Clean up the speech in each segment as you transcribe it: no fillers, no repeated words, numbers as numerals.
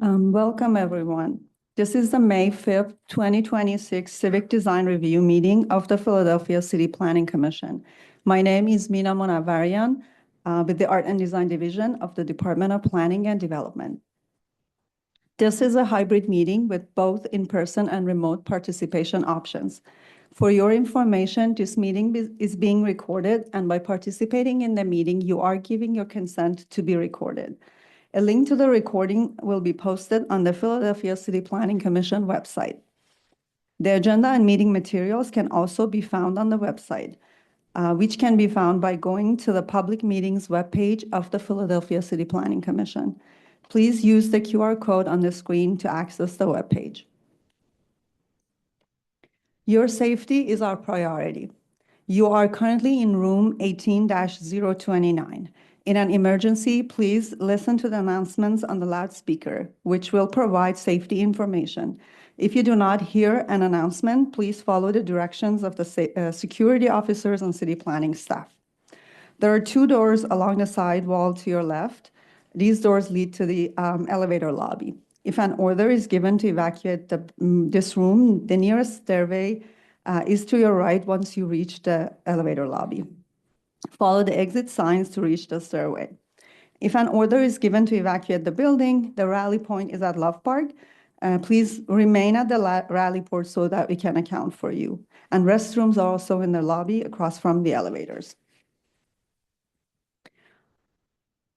Welcome, everyone. This is the May 5th, 2026 Civic Design Review meeting of the Philadelphia City Planning Commission. My name is Mina Monavarian with the Art and Design Division of the Department of Planning and Development. This is a hybrid meeting with both in-person and remote participation options. For your information, this meeting is being recorded, and by participating in the meeting, you are giving your consent to be recorded. A link to the recording will be posted on the Philadelphia City Planning Commission website. The agenda and meeting materials can also be found on the website, which can be found by going to the public meetings webpage of the Philadelphia City Planning Commission. Please use the QR code on the screen to access the webpage. Your safety is our priority. You are currently in room 18-029. In an emergency, please listen to the announcements on the loudspeaker, which will provide safety information. If you do not hear an announcement, please follow the directions of the security officers and city planning staff. There are two doors along the side wall to your left. These doors lead to the elevator lobby. If an order is given to evacuate this room, the nearest stairway is to your right once you reach the elevator lobby. Follow the exit signs to reach the stairway. If an order is given to evacuate the building, the rally point is at Love Park. Please remain at the rally port so that we can account for you. And restrooms are also in the lobby across from the elevators.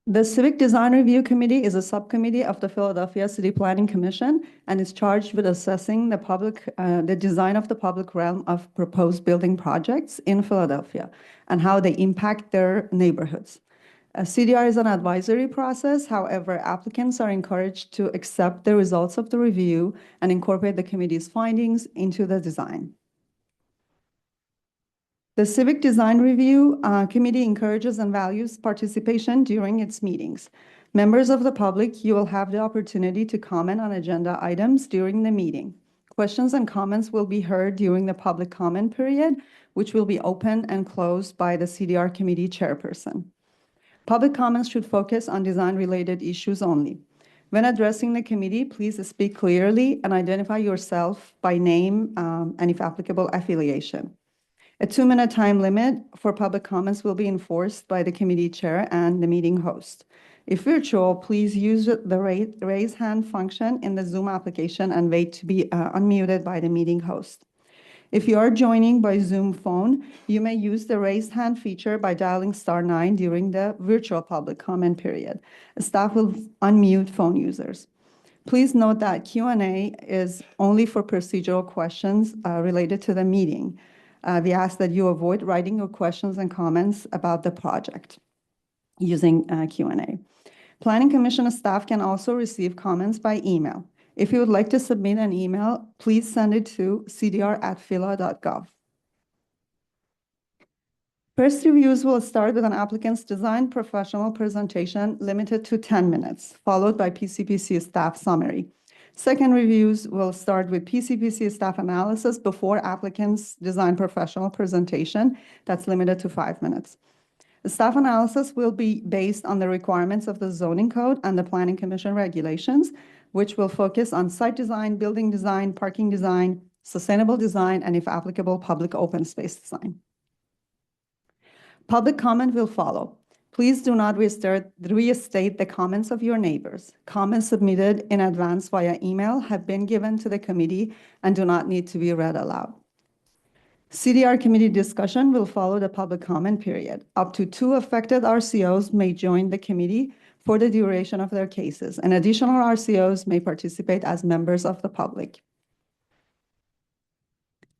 The Civic Design Review Committee is a subcommittee of the Philadelphia City Planning Commission and is charged with assessing the design of the public realm of proposed building projects in Philadelphia and how they impact their neighborhoods. CDR is an advisory process. However, applicants are encouraged to accept the results of the review and incorporate the committee's findings into the design. The Civic Design Review Committee encourages and values participation during its meetings. Members of the public, you will have the opportunity to comment on agenda items during the meeting. Questions and comments will be heard during the public comment period, which will be open and closed by the CDR committee chairperson. Public comments should focus on design-related issues only. When addressing the committee, please speak clearly and identify yourself by name and, if applicable, affiliation. A 2-minute time limit for public comments will be enforced by the committee chair and the meeting host. If virtual, please use the raise hand function in the Zoom application and wait to be unmuted by the meeting host. If you are joining by Zoom phone, you may use the raised hand feature by dialing *9 during the virtual public comment period. Staff will unmute phone users. Please note that Q&A is only for procedural questions related to the meeting. We ask that you avoid writing your questions and comments about the project using Q&A. Planning Commission staff can also receive comments by email. If you would like to submit an email, please send it to cdr@phila.gov. First reviews will start with an applicant's design professional presentation limited to 10 minutes, followed by PCPC staff summary. Second reviews will start with PCPC staff analysis before applicant's design professional presentation that's limited to 5 minutes. The staff analysis will be based on the requirements of the zoning code and the Planning Commission regulations, which will focus on site design, building design, parking design, sustainable design, and if applicable, public open space design. Public comment will follow. Please do not restate the comments of your neighbors. Comments submitted in advance via email have been given to the committee and do not need to be read aloud. CDR committee discussion will follow the public comment period. Up to 2 affected RCOs may join the committee for the duration of their cases, and additional RCOs may participate as members of the public.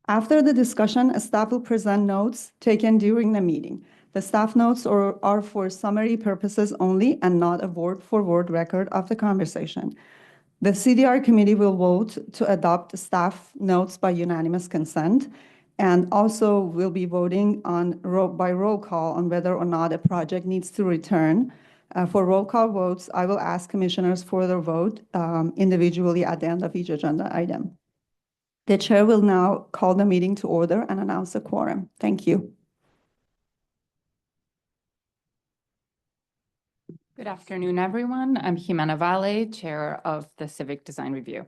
After the discussion, staff will present notes taken during the meeting. The staff notes are for summary purposes only and not a word-for-word record of the conversation. The CDR committee will vote to adopt staff notes by unanimous consent, and also will be voting by roll call on whether or not a project needs to return. For roll call votes, I will ask commissioners for their vote individually at the end of each agenda item. The chair will now call the meeting to order and announce the quorum. Thank you. Good afternoon, everyone. I'm Jimena Valle, Chair of the Civic Design Review.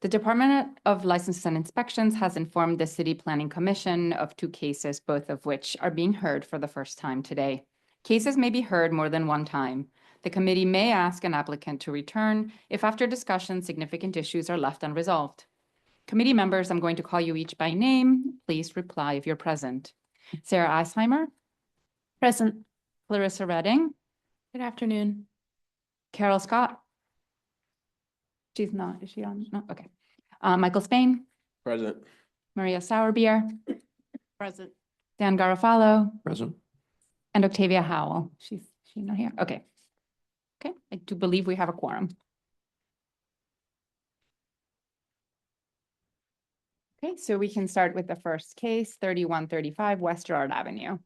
The Department of Licenses and Inspections has informed the City Planning Commission of 2 cases, both of which are being heard for the first time today. Cases may be heard more than one time. The committee may ask an applicant to return if after discussion significant issues are left unresolved. Committee members, I'm going to call you each by name. Please reply if you're present. Sarah Eisheimer? Present. Clarissa Redding? Good afternoon. Carol Scott? She's not, is she on? No, okay. Michael Spain? Present. Maria Sauerbier? Present. Dan Garofalo? Present. And Octavia Howell? She's not here? Okay. Okay, I do believe we have a quorum. Okay, so we can start with the first case, 3135 West Girard Avenue.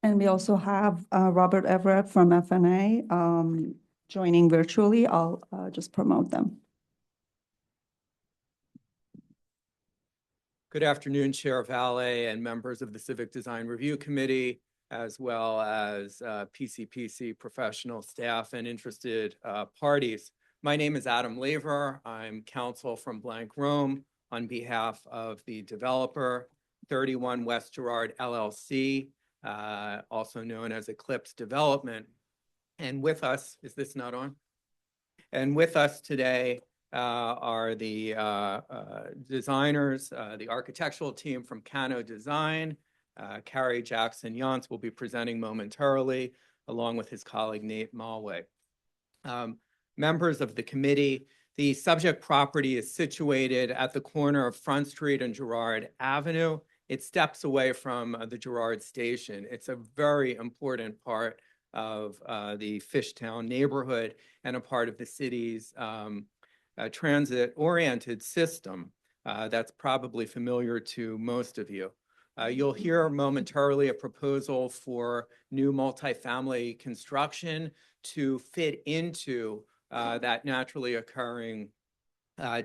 And we also have Robert Everett from FNA joining virtually. I'll just promote them. Good afternoon, Chair Valle and members of the Civic Design Review Committee, as well as PCPC professional staff and interested parties. My name is Adam Laver. I'm counsel from Blank Rome on behalf of the developer, 31 West Girard LLC, also known as Eclipse Development. And with us, is this not on? And with us today are the designers, the architectural team from Cano Design. Carrie Jackson-Yance will be presenting momentarily, along with his colleague Nate Malway. Members of the committee, the subject property is situated at the corner of Front Street and Girard Avenue. It steps away from the Girard Station. It's a very important part of the Fishtown neighborhood and a part of the city's transit-oriented system that's probably familiar to most of you. You'll hear momentarily a proposal for new multifamily construction to fit into that naturally occurring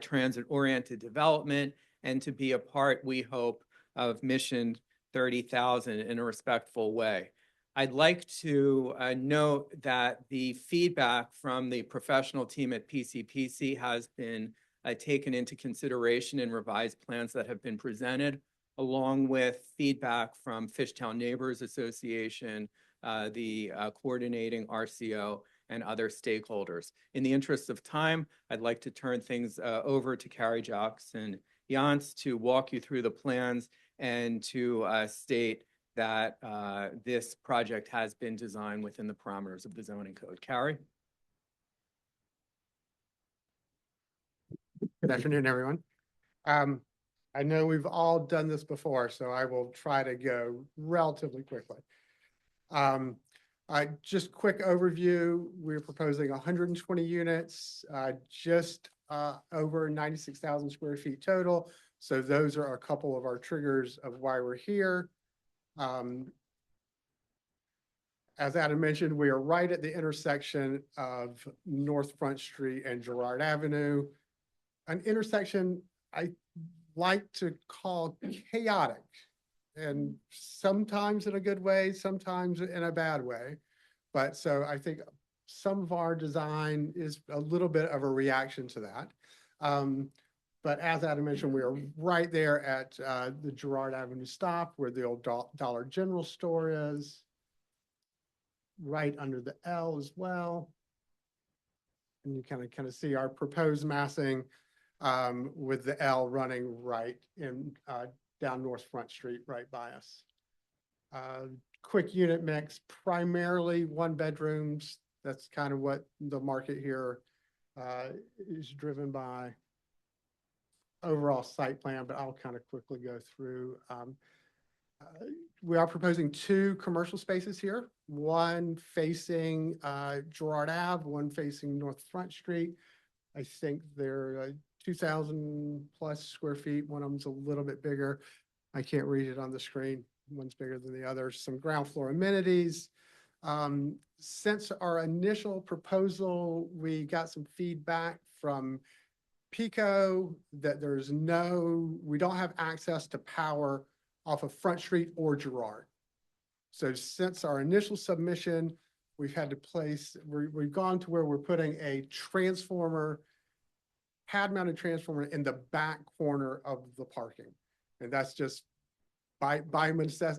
transit-oriented development and to be a part, we hope, of Mission 30,000 in a respectful way. I'd like to note that the feedback from the professional team at PCPC has been taken into consideration in revised plans that have been presented, along with feedback from Fishtown Neighbors Association, the coordinating RCO, and other stakeholders. In the interest of time, I'd like to turn things over to Carrie Jackson-Yance to walk you through the plans and to state that this project has been designed within the parameters of the zoning code. Carrie? Good afternoon, everyone. I know we've all done this before, so I will try to go relatively quickly. Just quick overview, we're proposing 120 units, just over 96,000 square feet total. So those are a couple of our triggers of why we're here. As Adam mentioned, we are right at the intersection of North Front Street and Girard Avenue. An intersection I like to call chaotic, and sometimes in a good way, sometimes in a bad way. But so I think some of our design is a little bit of a reaction to that. But as Adam mentioned, we are right there at the Girard Avenue stop where the old Dollar General store is, right under the L as well. And you kind of see our proposed massing with the L running right in down North Front Street right by us. Quick unit mix, primarily 1 bedrooms. That's kind of what the market here is driven by. Overall site plan, but I'll kind of quickly go through. We are proposing 2 commercial spaces here, one facing Girard Ave, one facing North Front Street. I think they're 2,000 plus square feet. One of them's a little bit bigger. I can't read it on the screen. One's bigger than the other. Some ground floor amenities. Since our initial proposal, we got some feedback from PECO that we don't have access to power off of Front Street or Girard. So since our initial submission, we've had to place, we've gone to where we're putting a transformer, pad-mounted transformer in the back corner of the parking. And that's just by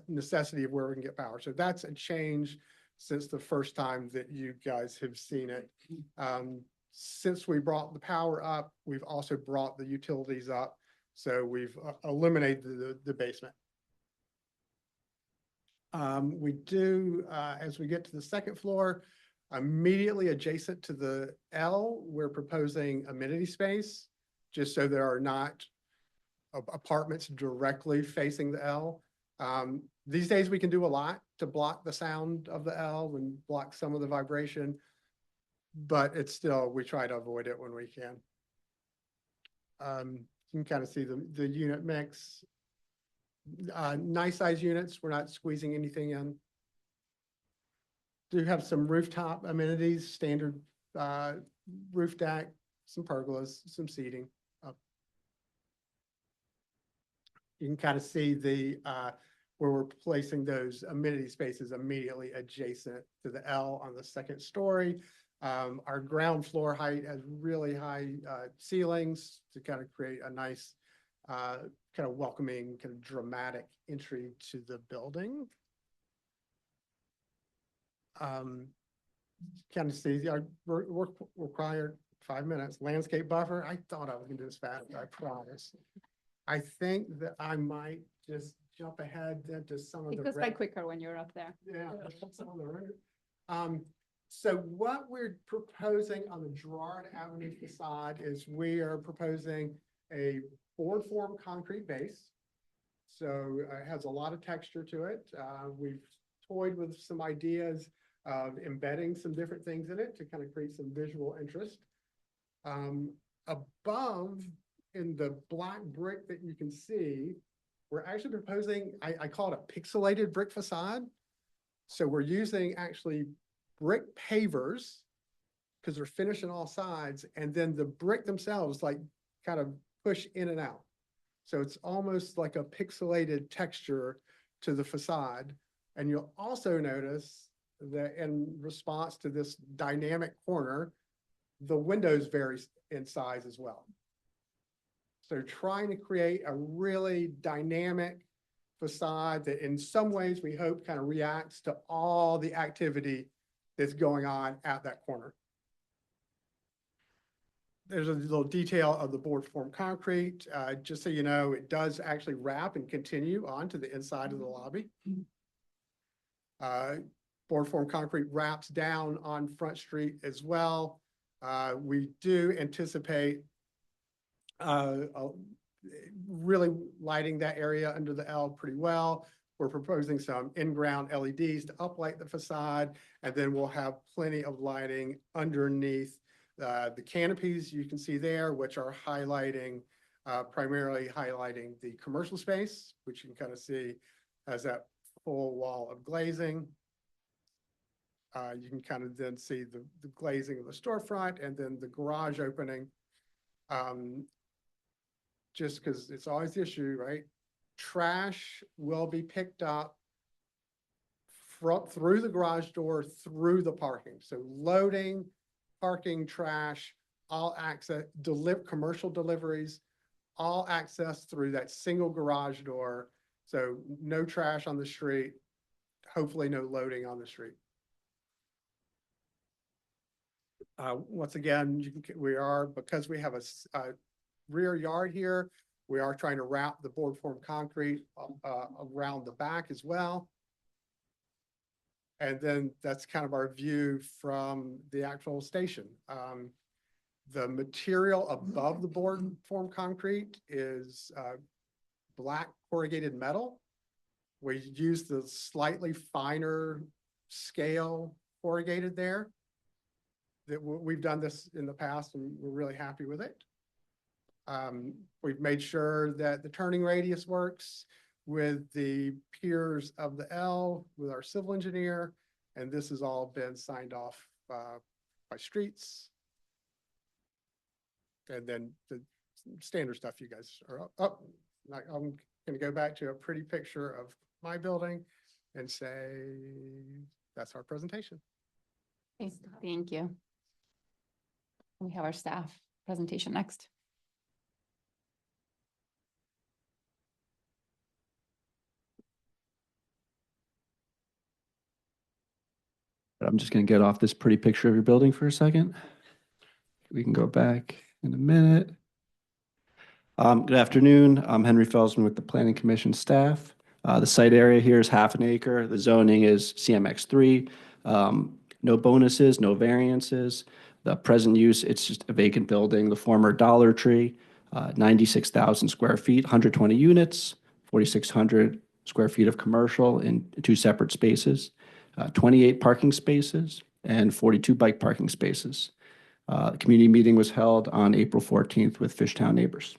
necessity of where we can get power. So that's a change since the first time that you guys have seen it. Since we brought the power up, we've also brought the utilities up. So we've eliminated the basement. We do, as we get to the second floor, immediately adjacent to the L, we're proposing amenity space, just so there are not apartments directly facing the L. These days we can do a lot to block the sound of the L and block some of the vibration, but it's still, we try to avoid it when we can. You can kind of see the unit mix. Nice size units, we're not squeezing anything in. Do have some rooftop amenities, standard roof deck, some pergolas, some seating. You can kind of see the where we're placing those amenity spaces immediately adjacent to the L on the second story. Our ground floor height has really high ceilings to kind of create a nice kind of welcoming, kind of dramatic entry to the building. Kind of see our work required 5 minutes. Landscape buffer. I thought I was gonna do this fast, I promise. I think that I might just jump ahead then to some of the. It goes by quicker when you're up there. Yeah. Some of the so what we're proposing on the Girard Avenue facade is we are proposing a board form concrete base. So it has a lot of texture to it. We've toyed with some ideas of embedding some different things in it to kind of create some visual interest. Above in the black brick that you can see, we're actually proposing, I call it a pixelated brick facade. So we're using actually brick pavers because they're finished on all sides, and then the brick themselves like kind of push in and out. So it's almost like a pixelated texture to the facade. And you'll also notice that in response to this dynamic corner, the windows vary in size as well. So trying to create a really dynamic facade that in some ways we hope kind of reacts to all the activity that's going on at that corner. There's a little detail of the board form concrete. Just so you know, it does actually wrap and continue onto the inside of the lobby. Board form concrete wraps down on Front Street as well. We do anticipate really lighting that area under the L pretty well. We're proposing some in-ground LEDs to uplight the facade, and then we'll have plenty of lighting underneath the canopies you can see there, which are highlighting, primarily highlighting the commercial space, which you can kind of see as that full wall of glazing. You can kind of then see the glazing of the storefront and then the garage opening. Just because it's always the issue, right? Trash will be picked up through the garage door, through the parking. So loading, parking, trash, all access, commercial deliveries, all access through that single garage door. So no trash on the street, hopefully no loading on the street. Once again, because we have a rear yard here, we are trying to wrap the board form concrete around the back as well. And then that's kind of our view from the actual station. The material above the board form concrete is black corrugated metal. We use the slightly finer scale corrugated there. We've done this in the past and we're really happy with it. We've made sure that the turning radius works with the piers of the L with our civil engineer, and this has all been signed off by streets. And then the standard stuff you guys are up. I'm going to go back to a pretty picture of my building, and say, that's our presentation. Okay, thank you. We have our staff presentation next. I'm just going to get off this pretty picture of your building for a second. We can go back in a minute. Good afternoon. I'm Henry Felsman with the Planning Commission staff. The site area here is half an acre. The zoning is CMX3. No bonuses, no variances. The present use, it's just a vacant building, the former Dollar Tree, 96,000 square feet, 120 units, 4,600 square feet of commercial in 2 separate spaces, 28 parking spaces, and 42 bike parking spaces. The community meeting was held on April 14th with Fishtown neighbors.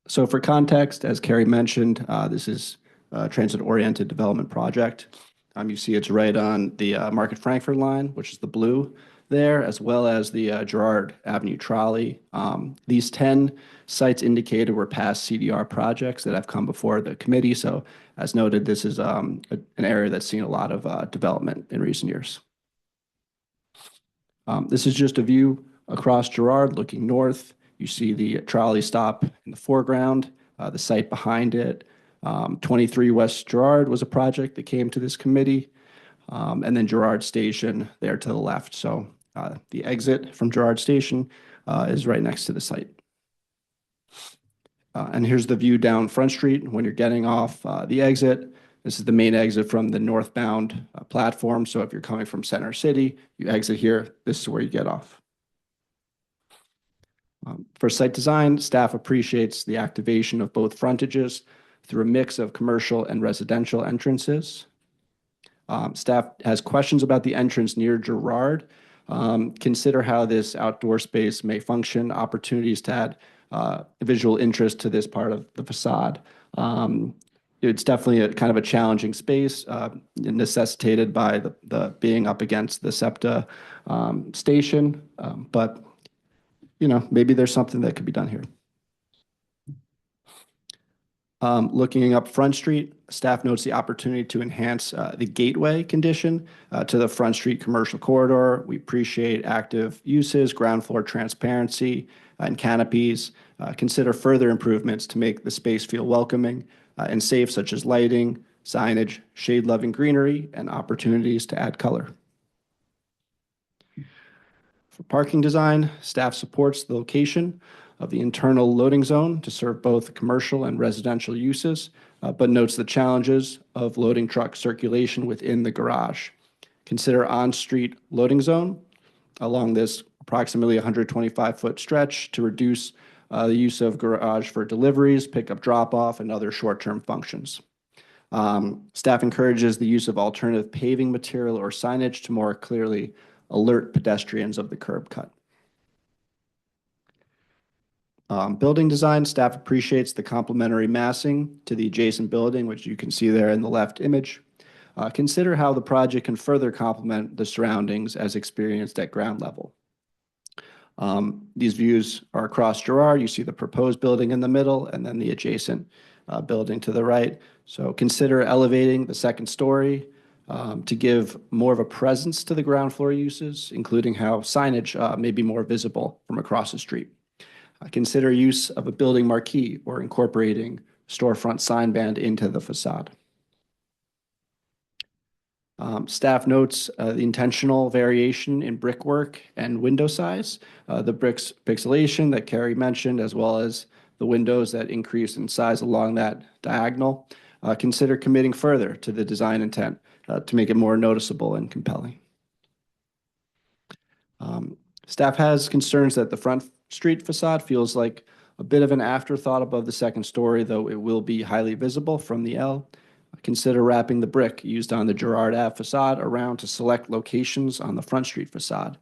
So for context, as Carrie mentioned, this is a transit-oriented development project. You see it's right on the Market Frankford line, which is the blue there, as well as the Girard Avenue trolley. These 10 sites indicated were past CDR projects that have come before the committee. So as noted, this is an area that's seen a lot of development in recent years. This is just a view across Girard looking north. You see the trolley stop in the foreground, the site behind it. 23 West Girard was a project that came to this committee. And then Girard Station there to the left. So the exit from Girard Station is right next to the site. And here's the view down Front Street when you're getting off the exit. This is the main exit from the northbound platform. So if you're coming from Center City, you exit here. This is where you get off. For site design, staff appreciates the activation of both frontages through a mix of commercial and residential entrances. Staff has questions about the entrance near Girard. Consider how this outdoor space may function, opportunities to add visual interest to this part of the facade. It's definitely a kind of a challenging space, necessitated by the being up against the SEPTA station, but maybe there's something that could be done here. Looking up Front Street, staff notes the opportunity to enhance the gateway condition to the Front Street commercial corridor. We appreciate active uses, ground floor transparency, and canopies. Consider further improvements to make the space feel welcoming and safe, such as lighting, signage, shade-loving greenery, and opportunities to add color. For parking design, staff supports the location of the internal loading zone to serve both commercial and residential uses, but notes the challenges of loading truck circulation within the garage. Consider on-street loading zone along this approximately 125-foot stretch to reduce the use of garage for deliveries, pickup, drop-off, and other short-term functions. Staff encourages the use of alternative paving material or signage to more clearly alert pedestrians of the curb cut. Building design, staff appreciates the complementary massing to the adjacent building, which you can see there in the left image. Consider how the project can further complement the surroundings as experienced at ground level. These views are across Girard. You see the proposed building in the middle and then the adjacent building to the right. So consider elevating the second story to give more of a presence to the ground floor uses, including how signage may be more visible from across the street. Consider use of a building marquee or incorporating storefront sign band into the facade. Staff notes the intentional variation in brickwork and window size, the bricks pixelation that Carrie mentioned, as well as the windows that increase in size along that diagonal. Consider committing further to the design intent to make it more noticeable and compelling. Staff has concerns that the Front Street facade feels like a bit of an afterthought above the second story, though it will be highly visible from the L. Consider wrapping the brick used on the Girard Ave facade around to select locations on the Front Street facade.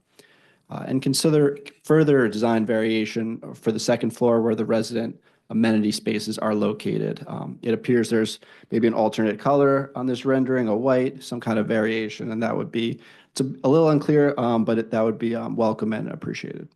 And consider further design variation for the second floor where the resident amenity spaces are located. It appears there's maybe an alternate color on this rendering, a white, some kind of variation, and that would be, it's a little unclear, but that would be welcome and appreciated.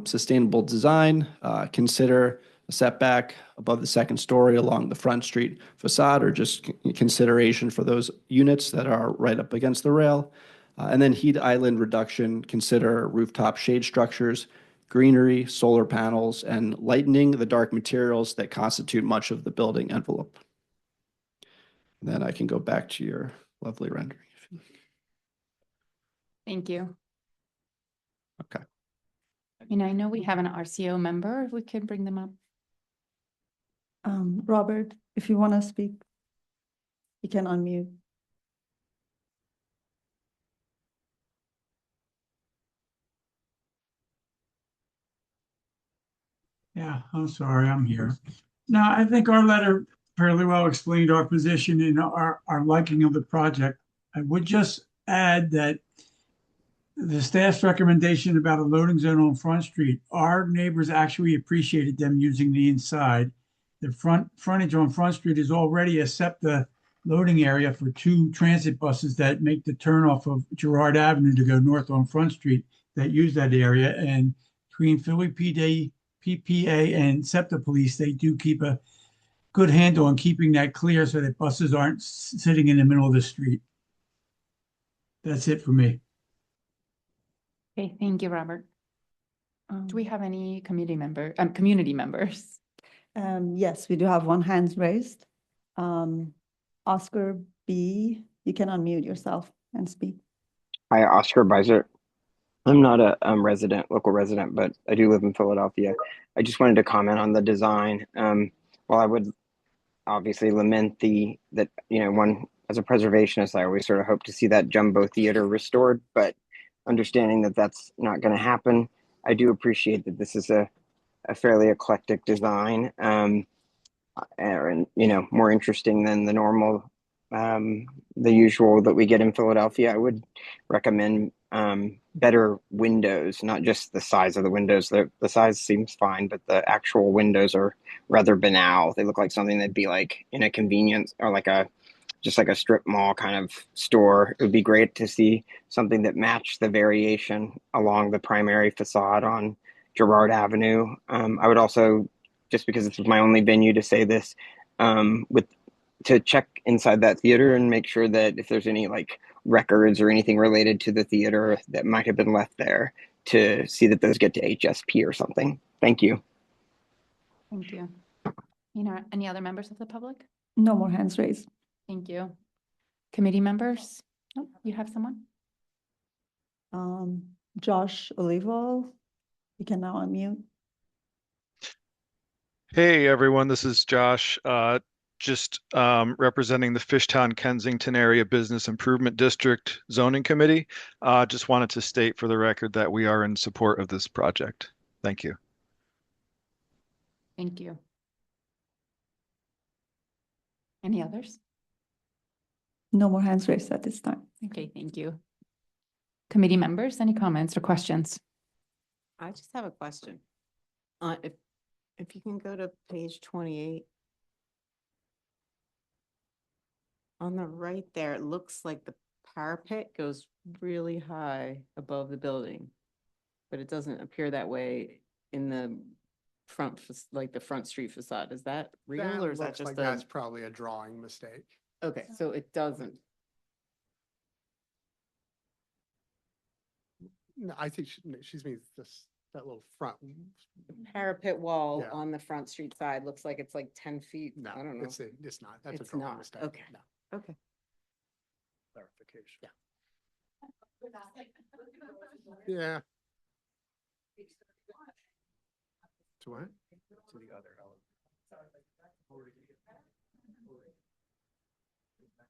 Sustainable design, consider setback above the second story along the Front Street facade, or just consideration for those units that are right up against the rail. And then heat island reduction, consider rooftop shade structures, greenery, solar panels, and lightening the dark materials that constitute much of the building envelope. And then I can go back to your lovely rendering. If you like. Thank you. Okay. And I know we have an RCO member, if we could bring them up. Robert, if you want to speak, you can unmute. Yeah, I'm sorry, I'm here. Now, I think our letter fairly well explained our position and our liking of the project. I would just add that the staff's recommendation about a loading zone on Front Street, our neighbors actually appreciated them using the inside. The frontage on Front Street is already a SEPTA loading area for 2 transit buses that make the turn off of Girard Avenue to go north on Front Street that use that area. And between Philly PD, PPA and SEPTA police, they do keep a good handle on keeping that clear so that buses aren't sitting in the middle of the street. That's it for me. Okay, thank you, Robert. Do we have any community members? Yes, we do have one hand raised. Oscar B, you can unmute yourself and speak. Hi, Oscar Beiser. I'm not a local resident, but I do live in Philadelphia. I just wanted to comment on the design. While I would obviously lament that one as a preservationist, I always sort of hope to see that jumbo theater restored, but understanding that that's not going to happen, I do appreciate that this is a fairly eclectic design, and more interesting than the normal, the usual that we get in Philadelphia. I would recommend better windows, not just the size of the windows. The size seems fine, but the actual windows are rather banal. They look like something that'd be like in a convenience or just like a strip mall kind of store. It would be great to see something that matched the variation along the primary facade on Girard Avenue. I would also, just because this is my only venue to say this, to check inside that theater and make sure that if there's any records or anything related to the theater that might have been left there, to see that those get to HSP or something. Thank you. Thank you. Any other members of the public? No more hands raised. Thank you. Committee members? Oh, you have someone? Josh Olival, you can now unmute. Hey everyone, this is Josh, just representing the Fishtown Kensington Area Business Improvement District Zoning Committee. Just wanted to state for the record that we are in support of this project. Thank you. Thank you. Any others? No more hands raised at this time. Okay, thank you. Committee members, any comments or questions? I just have a question. If you can go to page 28. On the right there, it looks like the parapet goes really high above the building, but it doesn't appear that way in the front, the Front Street facade. Is that real or is that looks just like that's probably a drawing mistake. Okay, so it doesn't. No, I think she's means that little front. Parapet wall Yeah. on the Front Street side looks like it's like 10 feet. No, I don't know. it's not. That's a It's drawing not. mistake. Okay. No, Okay. clarification. Yeah. To what? To the other element.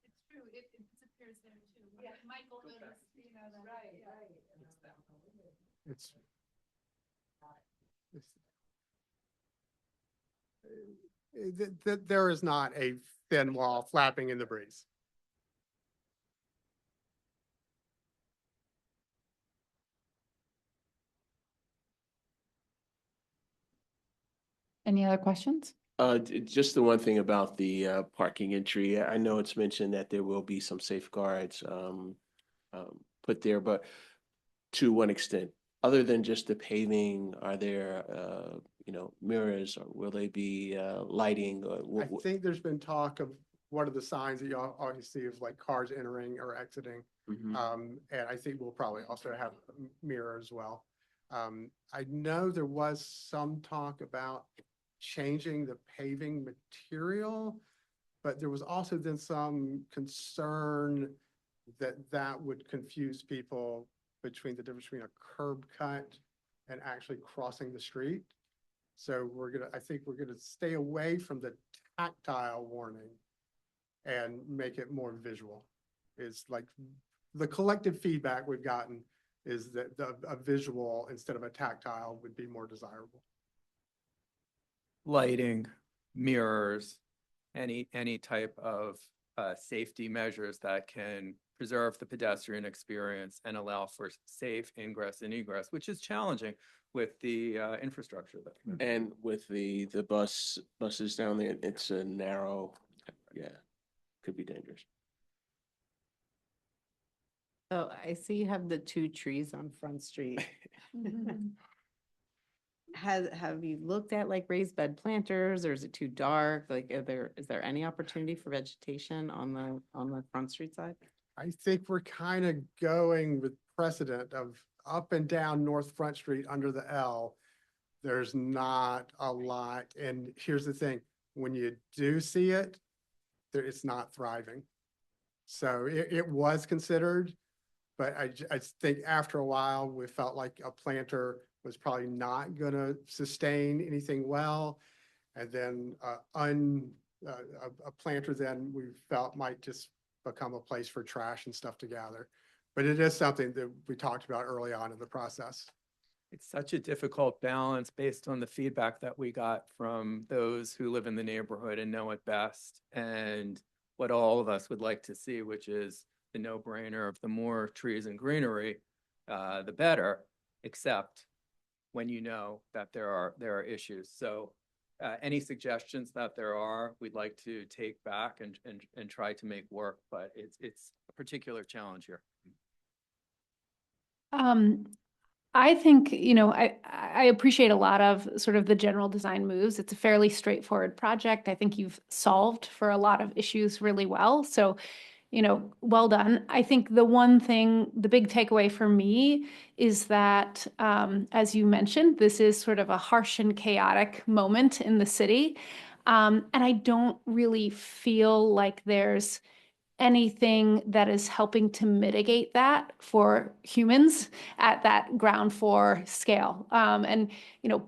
It's true, it disappears there too. Yeah, Michael noticed, that. Right. It's there is not a thin wall flapping in the breeze. Any other questions? Just the one thing about the parking entry. I know it's mentioned that there will be some safeguards put there, but to what extent? Other than just the paving, are there mirrors, or will they be lighting? Or I think there's been talk of what are the signs that you always see of like cars entering or exiting. Mhm. And I think we'll probably also have a mirror as well. I know there was some talk about changing the paving material, but there was also then some concern that that would confuse people between the difference between a curb cut and actually crossing the street. So I think we're gonna stay away from the tactile warning and make it more visual. It's like the collective feedback we've gotten is that a visual instead of a tactile would be more desirable. Lighting, mirrors, any type of safety measures that can preserve the pedestrian experience and allow for safe ingress and egress, which is challenging with the infrastructure that. And with the buses down there, it's a narrow, yeah, could be dangerous. So I see you have the 2 trees on Front Street. Have you looked at like raised bed planters, or is it too dark? Like, is there any opportunity for vegetation on the Front Street side? I think we're kind of going with precedent of up and down North Front Street under the L. There's not a lot. And here's the thing, when you do see it, it's not thriving. So it was considered, but I think after a while, we felt like a planter was probably not gonna sustain anything well. And then a planter then we felt might just become a place for trash and stuff to gather. But it is something that we talked about early on in the process. It's such a difficult balance based on the feedback that we got from those who live in the neighborhood and know it best, and what all of us would like to see, which is the no-brainer of the more trees and greenery, the better, except when you know that there are issues. So any suggestions that there are, we'd like to take back and try to make work, but it's a particular challenge here. I think, I appreciate a lot of sort of the general design moves. It's a fairly straightforward project. I think you've solved for a lot of issues really well. So, well done. I think the one thing, the big takeaway for me is that, as you mentioned, this is sort of a harsh and chaotic moment in the city. And I don't really feel like there's anything that is helping to mitigate that for humans at that ground floor scale. And,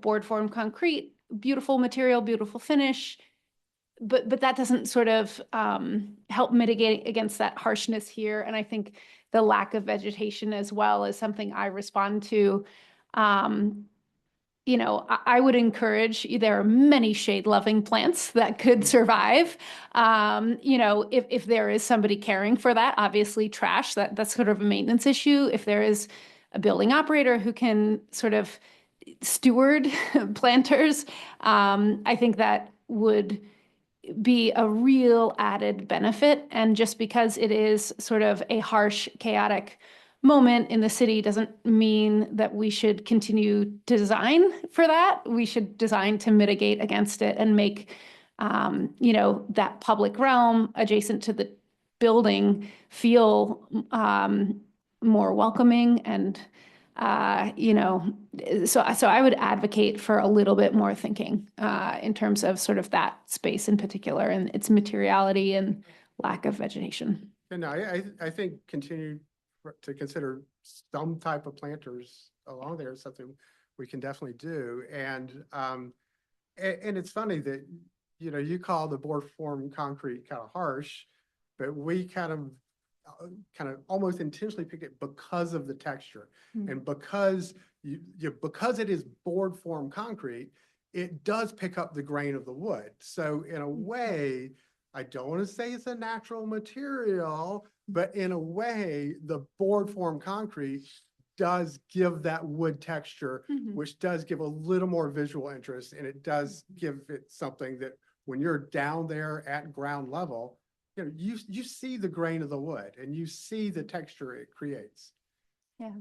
board form concrete, beautiful material, beautiful finish, but that doesn't sort of help mitigate against that harshness here. And I think the lack of vegetation as well is something I respond to. I would encourage, there are many shade-loving plants that could survive. If there is somebody caring for that, obviously trash, that's sort of a maintenance issue. If there is a building operator who can sort of steward planters, I think that would be a real added benefit. And just because it is sort of a harsh, chaotic moment in the city doesn't mean that we should continue to design for that. We should design to mitigate against it and make, that public realm adjacent to the building feel more welcoming. And, so I would advocate for a little bit more thinking in terms of sort of that space in particular and its materiality and lack of vegetation. And I think continue to consider some type of planters along there is something we can definitely do. And it's funny that, you call the board form concrete kind of harsh, but we kind of almost intentionally pick it because of the texture. And because because it is board form concrete, it does pick up the grain of the wood. So in a way, I don't want to say it's a natural material, but in a way, the board form concrete does give that wood texture, which does give a little more visual interest. And it does give it something that when you're down there at ground level, you see the grain of the wood and you see the texture it creates. Yeah.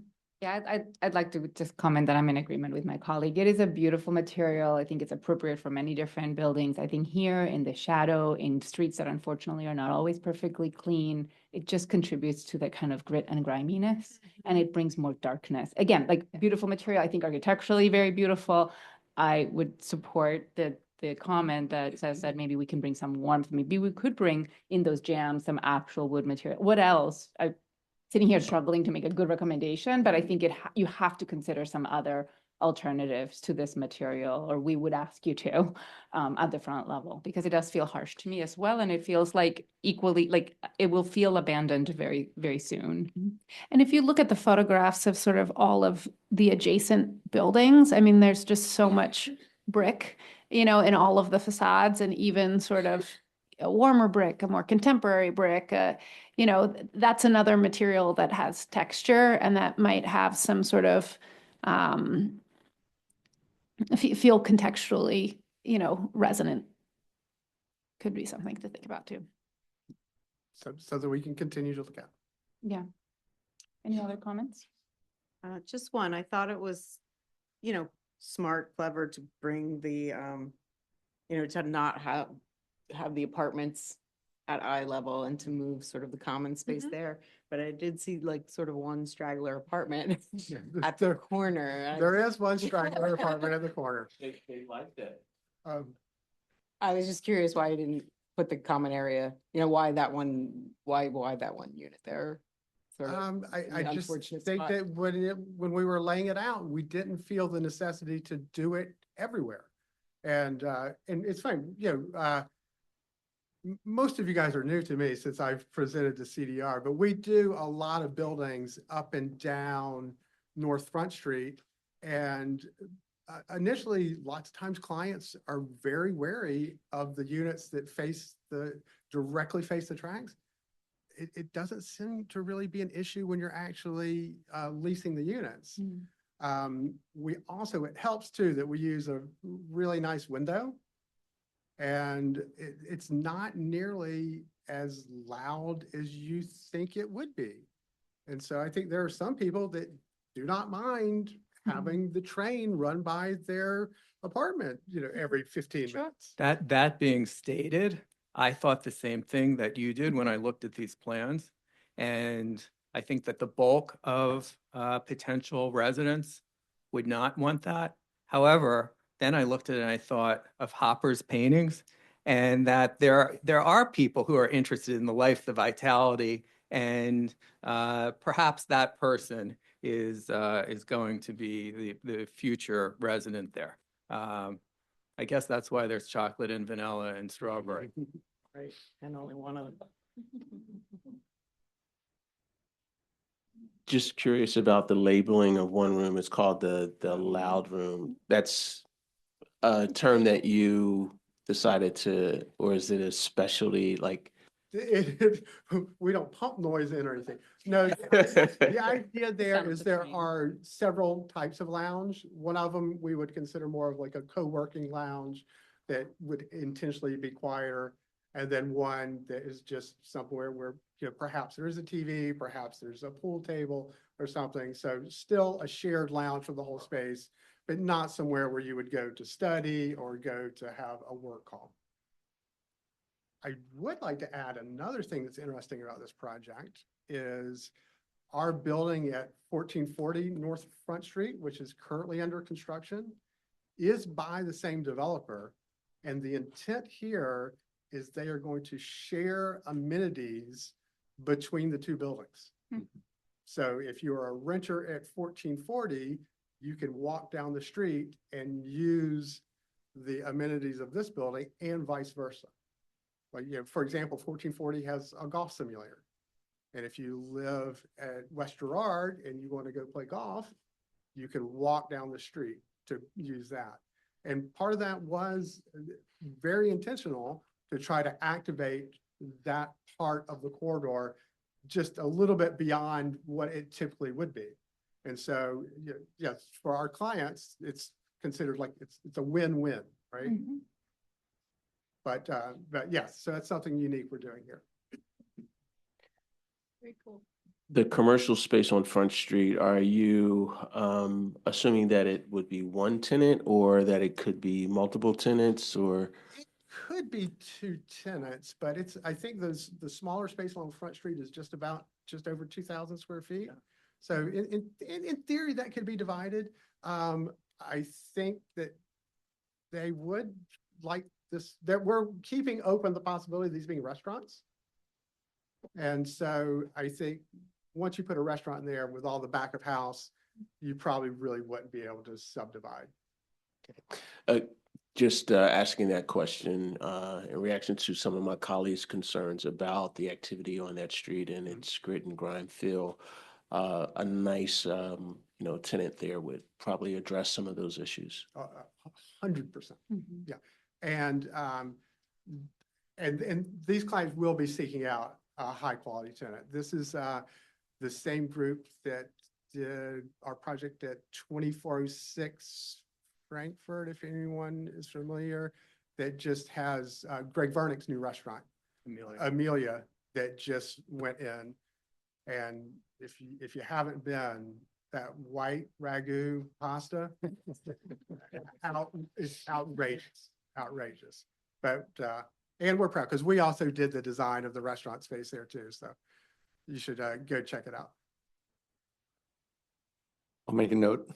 Yeah, I'd like to just comment that I'm in agreement with my colleague. It is a beautiful material. I think it's appropriate for many different buildings. I think here in the shadow, in streets that unfortunately are not always perfectly clean, it just contributes to the kind of grit and griminess, and it brings more darkness. Again, like beautiful material, I think architecturally very beautiful. I would support the comment that says that maybe we can bring some warmth. Maybe we could bring in those jams some actual wood material. What else? Sitting here struggling to make a good recommendation, but I think you have to consider some other alternatives to this material, or we would ask you to at the front level, because it does feel harsh to me as well. And it feels like equally, like it will feel abandoned very, very soon. And if you look at the photographs of sort of all of the adjacent buildings, I mean, there's just so much brick, in all of the facades, and even sort of a warmer brick, a more contemporary brick, that's another material that has texture and that might have some sort of feel contextually, resonant. Could be something to think about too. So that we can continue to look at. Yeah. Any other comments? Just one, I thought it was, smart, clever to bring the, to not have the apartments at eye level and to move sort of the common space there. But I did see like sort of one straggler apartment at the corner. There is one straggler apartment at the corner. They liked it. I was just curious why you didn't put the common area, why that one unit there? Sort of I the just unfortunate think spot. that when we were laying it out, we didn't feel the necessity to do it everywhere. And it's fine, most of you guys are new to me since I've presented to CDR, but we do a lot of buildings up and down North Front Street. And initially, lots of times clients are very wary of the units that directly face the tracks. It doesn't seem to really be an issue when you're actually leasing the units. It helps too that we use a really nice window, and it's not nearly as loud as you think it would be. And so I think there are some people that do not mind having the train run by their apartment, every 15 minutes. That being stated, I thought the same thing that you did when I looked at these plans. And I think that the bulk of potential residents would not want that. However, then I looked at it and I thought of Hopper's paintings, and that there are people who are interested in the life, the vitality, and perhaps that person is going to be the future resident there. I guess that's why there's chocolate and vanilla and strawberry. Right, and only one of them. Just curious about the labeling of one room. It's called the loud room. That's a term that you decided to, or is it a specialty like? We don't pump noise in or anything. No, the idea there Sound is the there train. are several types of lounge. One of them we would consider more of like a co-working lounge that would intentionally be quieter. And then one that is just somewhere where, perhaps there is a TV, perhaps there's a pool table or something. So still a shared lounge for the whole space, but not somewhere where you would go to study or go to have a work call. I would like to add another thing that's interesting about this project is our building at 1440 North Front Street, which is currently under construction, is by the same developer. And the intent here is they are going to share amenities between the two buildings. So if you're a renter at 1440, you can walk down the street and use the amenities of this building and vice versa. Like, for example, 1440 has a golf simulator. And if you live at West Girard and you want to go play golf, you can walk down the street to use that. And part of that was very intentional to try to activate that part of the corridor just a little bit beyond what it typically would be. And so, yes, for our clients, it's considered like it's a win-win, right? But yes, so that's something unique we're doing here. Very cool. the commercial space on Front Street, are you assuming that it would be one tenant or that it could be multiple tenants or? Could be two tenants, but I think the smaller space along Front Street is just over 2,000 square feet. So in theory, that could be divided. I think that they would like this, that we're keeping open the possibility of these being restaurants. And so I think once you put a restaurant in there with all the back of house, you probably really wouldn't be able to subdivide. Just asking that question in reaction to some of my colleagues' concerns about the activity on that street and its grit and grime feel. A nice, tenant there would probably address some of those issues. 100%. Yeah. And these clients will be seeking out a high quality tenant. This is the same group that did our project at 2406 Frankfurt, if anyone is familiar, that just has Greg Vernick's new restaurant, Amelia, that just went in. And if you haven't been, that white ragu pasta, it's outrageous. But and we're proud because we also did the design of the restaurant space there too. So you should go check it out. I'll make a note.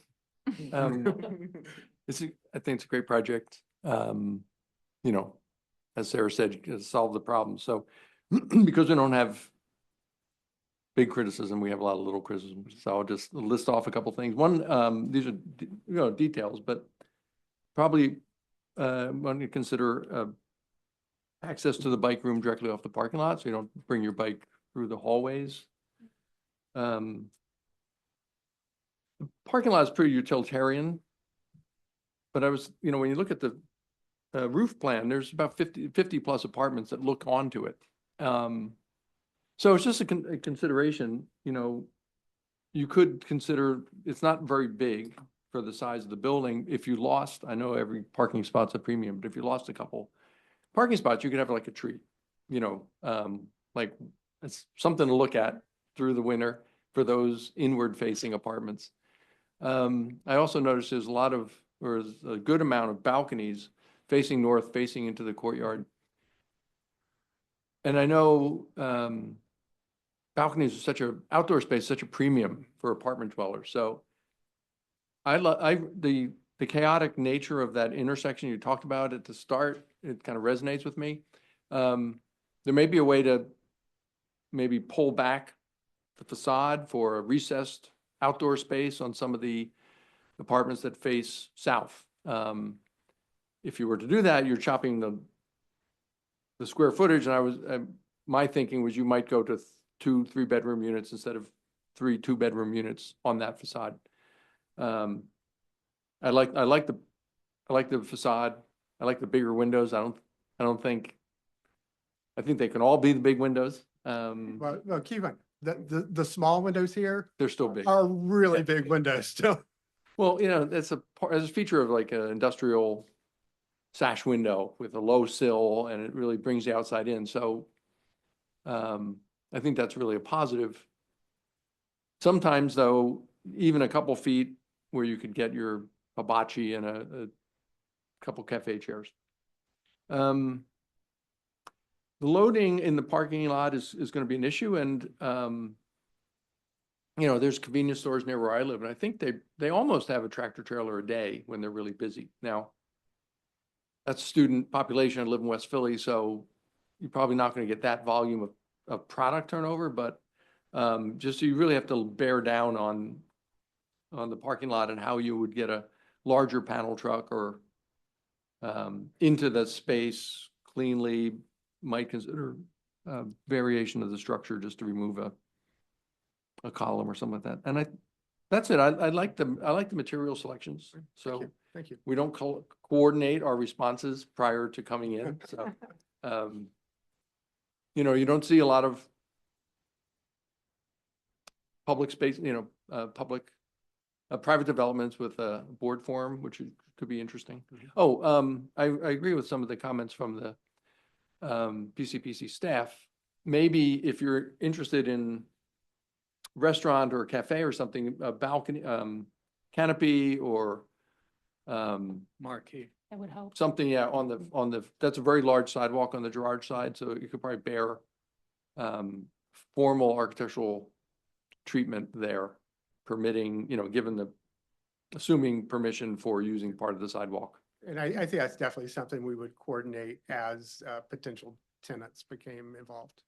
I think it's a great project. As Sarah said, solve the problem. So because we don't have big criticism, we have a lot of little criticism. So I'll just list off a couple things. One, these are details, but probably want to consider access to the bike room directly off the parking lot, so you don't bring your bike through the hallways. The parking lot is pretty utilitarian. But when you look at the roof plan, there's about 50 plus apartments that look onto it. So it's just a consideration, you could consider, it's not very big for the size of the building. If you lost, I know every parking spot's a premium, but if you lost a couple parking spots, you could have like a tree, like it's something to look at through the winter for those inward facing apartments. I also noticed there's a good amount of balconies facing north, facing into the courtyard. And I know balconies are outdoor space, such a premium for apartment dwellers. So the chaotic nature of that intersection you talked about at the start, it kind of resonates with me. There may be a way to maybe pull back the facade for a recessed outdoor space on some of the apartments that face south. If you were to do that, you're chopping the square footage, and my thinking was you might go to 2 3-bedroom units instead of 3 2-bedroom units on that facade. I like the facade. I like the bigger windows. I think they can all be the big windows. Well, keep on. The small windows here They're still big. are really big windows still. Well, that's a feature of like an industrial sash window with a low sill, and it really brings the outside in. So I think that's really a positive. Sometimes though, even a couple feet where you could get your hibachi and a couple cafe chairs. The loading in the parking lot is going to be an issue, and there's convenience stores near where I live, and I think they almost have a tractor trailer a day when they're really busy. Now, that's student population. I live in West Philly, so you're probably not going to get that volume of product turnover, but just you really have to bear down on the parking lot and how you would get a larger panel truck or into the space cleanly. Might consider variation of the structure just to remove a column or something like that. And that's it. I like the material selections. So Thank you. we don't coordinate our responses prior to coming in. So you don't see a lot of public space, private developments with a board form, which could be interesting. I agree with some of the comments from the PCPC staff. Maybe if you're interested in restaurant or cafe or something, a balcony, canopy or Marquee. That would help. something, yeah, on the, that's a very large sidewalk on the Girard side, so you could probably bear formal architectural treatment there, permitting, given the, assuming permission for using part of the sidewalk. And I think that's definitely something we would coordinate as potential tenants became involved.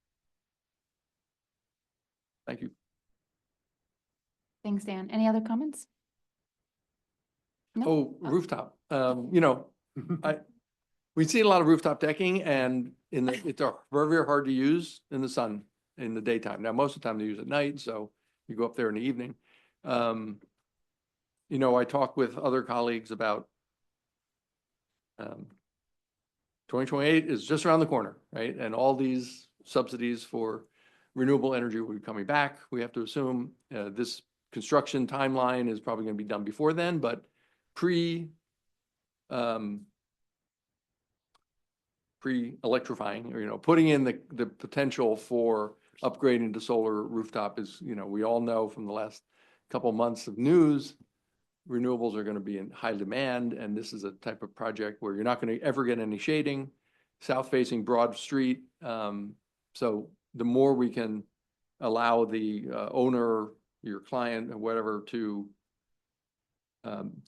Thank you. Thanks, Dan. Any other comments? No? Oh, rooftop, we see a lot of rooftop decking and it's very, very hard to use in the sun in the daytime. Now, most of the time they use at night, so you go up there in the evening. I talk with other colleagues about 2028 is just around the corner, right? And all these subsidies for renewable energy will be coming back. We have to assume this construction timeline is probably going to be done before then, but pre-electrifying, or, putting in the potential for upgrading to solar rooftop is, we all know from the last couple months of news, renewables are going to be in high demand. And this is a type of project where you're not going to ever get any shading, south facing broad street. So the more we can allow the owner, your client or whatever to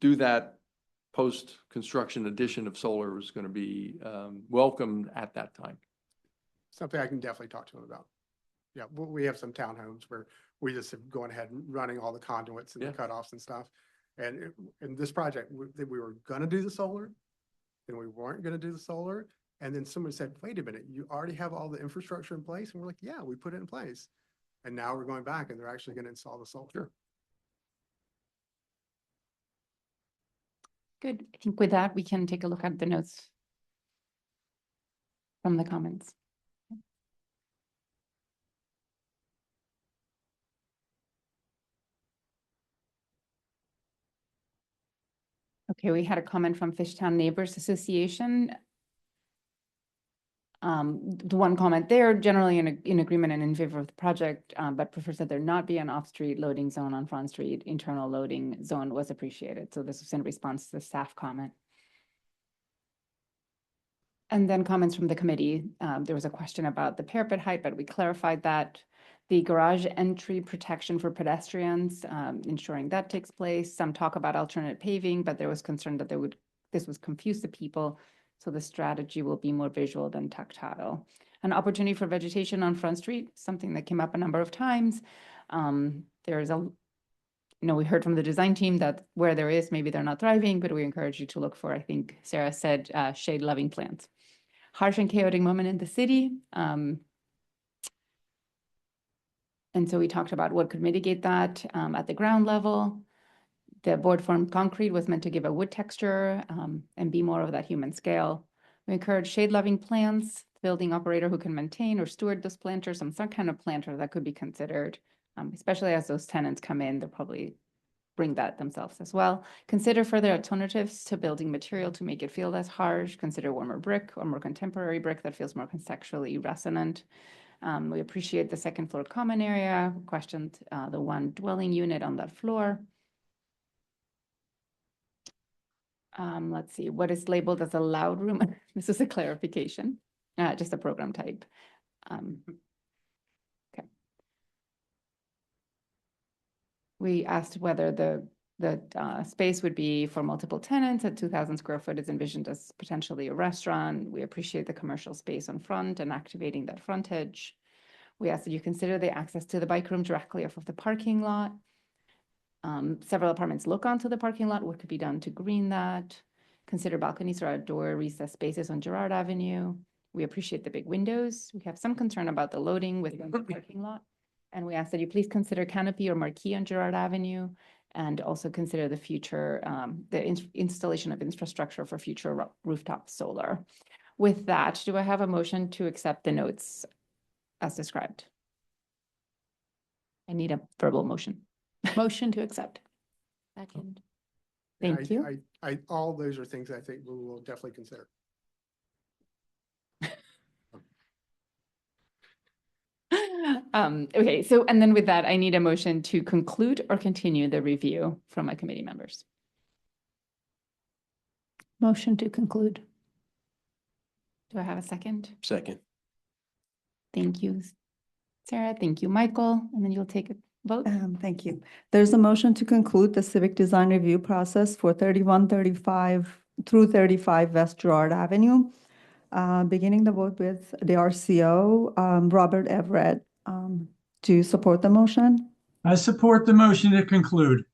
do that post-construction addition of solar is going to be welcomed at that time. Something I can definitely talk to him about. Yeah, we have some townhomes where we just have gone ahead and running all the conduits and the cutoffs and stuff. And in this project, we were gonna do the solar, then we weren't gonna do the solar. And then someone said, wait a minute, you already have all the infrastructure in place? And we're like, yeah, we put it in place. And now we're going back and they're actually gonna install the solar. Sure. Good. I think with that, we can take a look at the notes from the comments. Okay, we had a comment from Fishtown Neighbors Association. The one comment there, generally in agreement and in favor of the project, but prefers that there not be an off-street loading zone on Front Street. Internal loading zone was appreciated. So this was in response to the staff comment. And then comments from the committee. There was a question about the parapet height, but we clarified that. The garage entry protection for pedestrians, ensuring that takes place. Some talk about alternate paving, but there was concern that this would confuse the people. So the strategy will be more visual than tactile. An opportunity for vegetation on Front Street, something that came up a number of times. There's we heard from the design team that where there is, maybe they're not thriving, but we encourage you to look for, I think Sarah said, shade-loving plants. Harsh and chaotic moment in the city. And so we talked about what could mitigate that at the ground level. The board formed concrete was meant to give a wood texture and be more of that human scale. We encourage shade-loving plants, building operator who can maintain or steward those planters, some kind of planter that could be considered, especially as those tenants come in, they'll probably bring that themselves as well. Consider further alternatives to building material to make it feel less harsh. Consider warmer brick or more contemporary brick that feels more contextually resonant. We appreciate the second floor common area, questioned the one dwelling unit on that floor. Let's see, what is labeled as a loud room? This is a clarification, just a program type. Okay. We asked whether the space would be for multiple tenants. At 2,000 square foot is envisioned as potentially a restaurant. We appreciate the commercial space on front and activating that frontage. We asked that you consider the access to the bike room directly off of the parking lot. Several apartments look onto the parking lot. What could be done to green that? Consider balconies or outdoor recessed spaces on Girard Avenue. We appreciate the big windows. We have some concern about the loading within the parking lot. And we ask that you please consider canopy or marquee on Girard Avenue, and also consider the future, installation of infrastructure for future rooftop solar. With that, do I have a motion to accept the notes as described? I need a verbal motion. Motion to accept. Second. Thank you. All those are things I think we will definitely consider. Okay, so, and then with that, I need a motion to conclude or continue the review from my committee members. Motion to conclude. Do I have a second? Second. Thank you, Sarah. Thank you, Michael. And then you'll take a vote. Thank you. There's a motion to conclude the civic design review process for 3135 through 35 West Girard Avenue. Beginning the vote with the RCO, Robert Everett. Do you support the motion? I support the motion to conclude.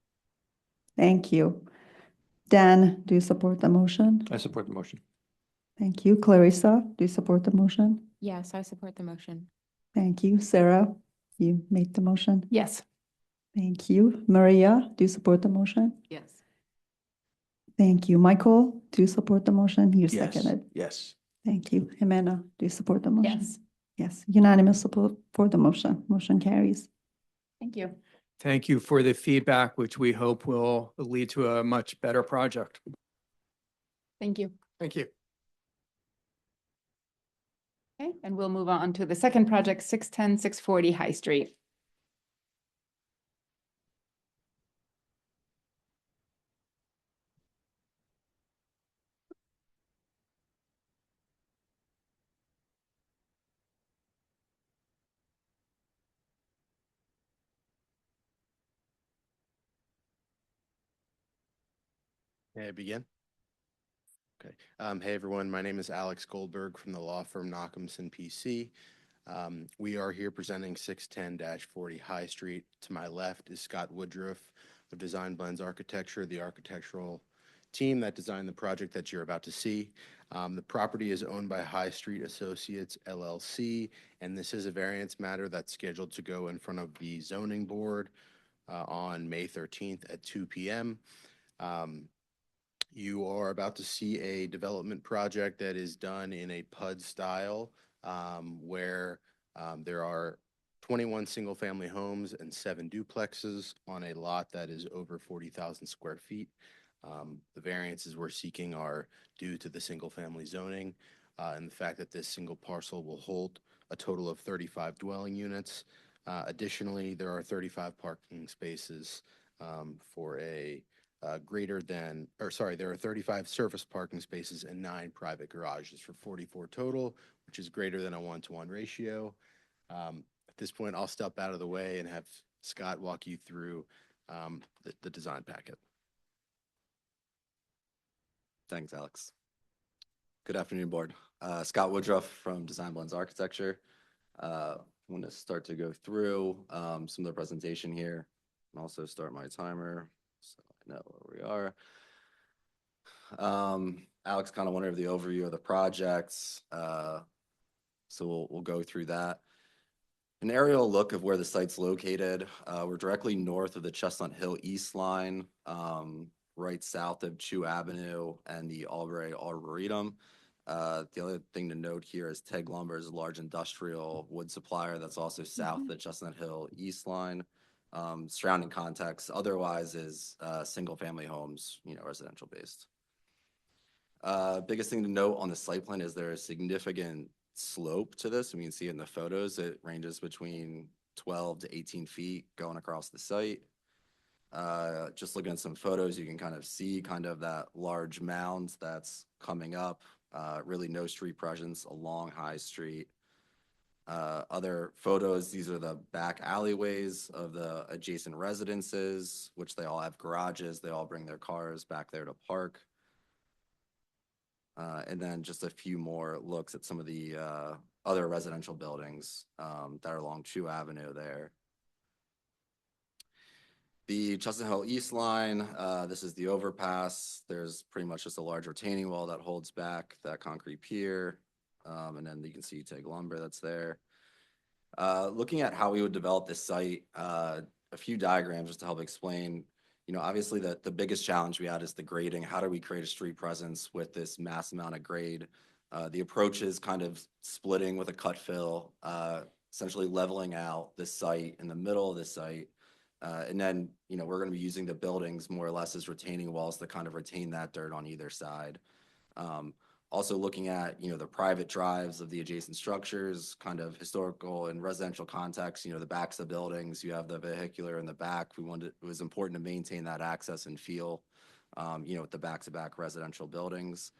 Thank you. Dan, do you support the motion? I support the motion. Thank you. Clarissa, do you support the motion? Yes, I support the motion. Thank you. Sarah, you made the motion. Yes. Thank you. Maria, do you support the motion? Yes. Thank you. Michael, do you support the motion? You Yes. seconded. Yes. Thank you. Jimena, do you support the motion? Yes. Yes. Unanimous support for the motion. Motion carries. Thank you. Thank you for the feedback, which we hope will lead to a much better project. Thank you. Thank you. Okay, and we'll move on to the second project, 610, 640 High Street. May I begin? Okay. Hey, everyone. My name is Alex Goldberg from the law firm Knockhamson PC. We are here presenting 610-40 High Street. To my left is Scott Woodruff of Design Blends Architecture, the architectural team that designed the project that you're about to see. The property is owned by High Street Associates LLC, and this is a variance matter that's scheduled to go in front of the zoning board on May 13th at 2 p.m. You are about to see a development project that is done in a PUD style, where there are 21 single-family homes and 7 duplexes on a lot that is over 40,000 square feet. The variances we're seeking are due to the single-family zoning and the fact that this single parcel will hold a total of 35 dwelling units. Additionally, there are 35 parking spaces for a there are 35 surface parking spaces and 9 private garages for 44 total, which is greater than a 1-to-1 ratio. At this point, I'll step out of the way and have Scott walk you through the design packet. Thanks, Alex. Good afternoon, board. Scott Woodruff from Design Blends Architecture. I'm going to start to go through some of the presentation here and also start my timer so I know where we are. Alex kind of went over the overview of the projects, so we'll go through that. An aerial look of where the site's located. We're directly north of the Chestnut Hill East Line, right south of Chew Avenue and the Albury Arboretum. The other thing to note here is Teg Lumber is a large industrial wood supplier that's also south of the Chestnut Hill East Line. Surrounding context otherwise is single family homes, residential based. Biggest thing to note on the site plan is there is significant slope to this. You can see in the photos, it ranges between 12 to 18 feet going across the site. Just looking at some photos, you can kind of see that large mound that's coming up. Really no street presence along High Street. Other photos, these are the back alleyways of the adjacent residences, which they all have garages. They all bring their cars back there to park. And then just a few more looks at some of the other residential buildings that are along Chew Avenue there. The Chestnut Hill East Line, this is the overpass. There's pretty much just a large retaining wall that holds back that concrete pier. And then you can see Teg Lumber that's there. Looking at how we would develop this site, a few diagrams just to help explain. Obviously the biggest challenge we had is the grading. How do we create a street presence with this mass amount of grade? The approach is kind of splitting with a cut fill, essentially leveling out this site in the middle of the site. And then, we're going to be using the buildings more or less as retaining walls to kind of retain that dirt on either side. Also looking at, the private drives of the adjacent structures, kind of historical and residential context, the backs of buildings, you have the vehicular in the back. It was important to maintain that access and feel, with the back-to-back residential buildings.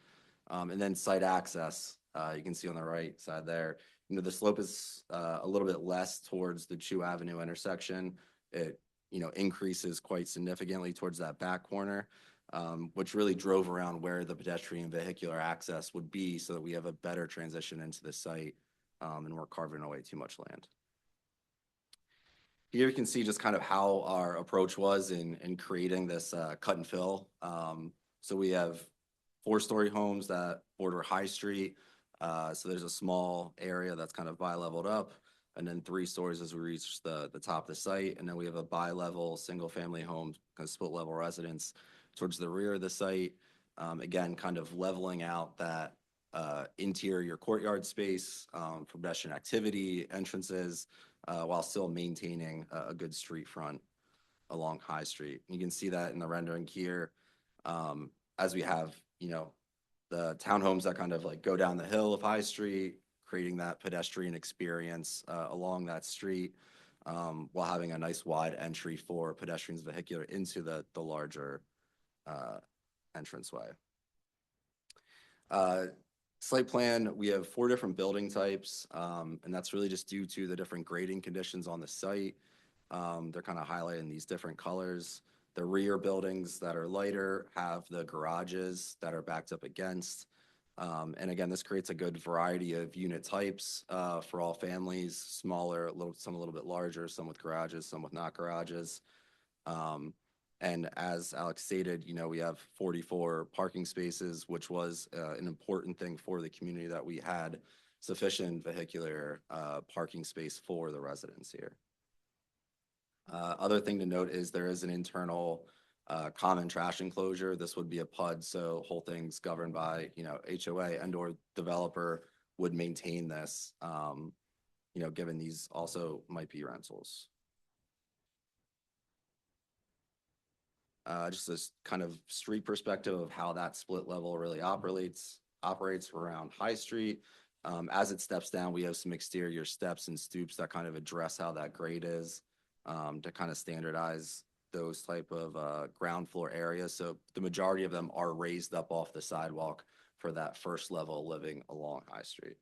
And then site access, you can see on the right side there, the slope is a little bit less towards the Chew Avenue intersection. It, increases quite significantly towards that back corner, which really drove around where the pedestrian vehicular access would be so that we have a better transition into the site, and we're carving away too much land. Here you can see just kind of how our approach was in creating this cut and fill. So we have 4-story homes that border High Street. So there's a small area that's kind of bi-leveled up, and then 3 stories as we reach the top of the site. And then we have a bi-level, single-family home, kind of split-level residence towards the rear of the site. Again, kind of leveling out that interior courtyard space for pedestrian activity, entrances, while still maintaining a good street front along High Street. You can see that in the rendering here, as we have, the townhomes that kind of like go down the hill of High Street, creating that pedestrian experience along that street, while having a nice wide entry for pedestrians vehicular into the larger entranceway. Site plan, we have 4 different building types, and that's really just due to the different grading conditions on the site. They're kind of highlighted in these different colors. The rear buildings that are lighter have the garages that are backed up against. And again, this creates a good variety of unit types for all families, smaller, some a little bit larger, some with garages, some with not garages. And as Alex stated, we have 44 parking spaces, which was an important thing for the community, that we had sufficient vehicular parking space for the residents here. Other thing to note is there is an internal common trash enclosure. This would be a PUD, so whole thing's governed by, HOA and/or developer would maintain this, given these also might be rentals. Just this kind of street perspective of how that split level really operates around High Street. As it steps down, we have some exterior steps and stoops that kind of address how that grade is, to kind of standardize those type of ground floor areas. So the majority of them are raised up off the sidewalk for that first level living along High Street.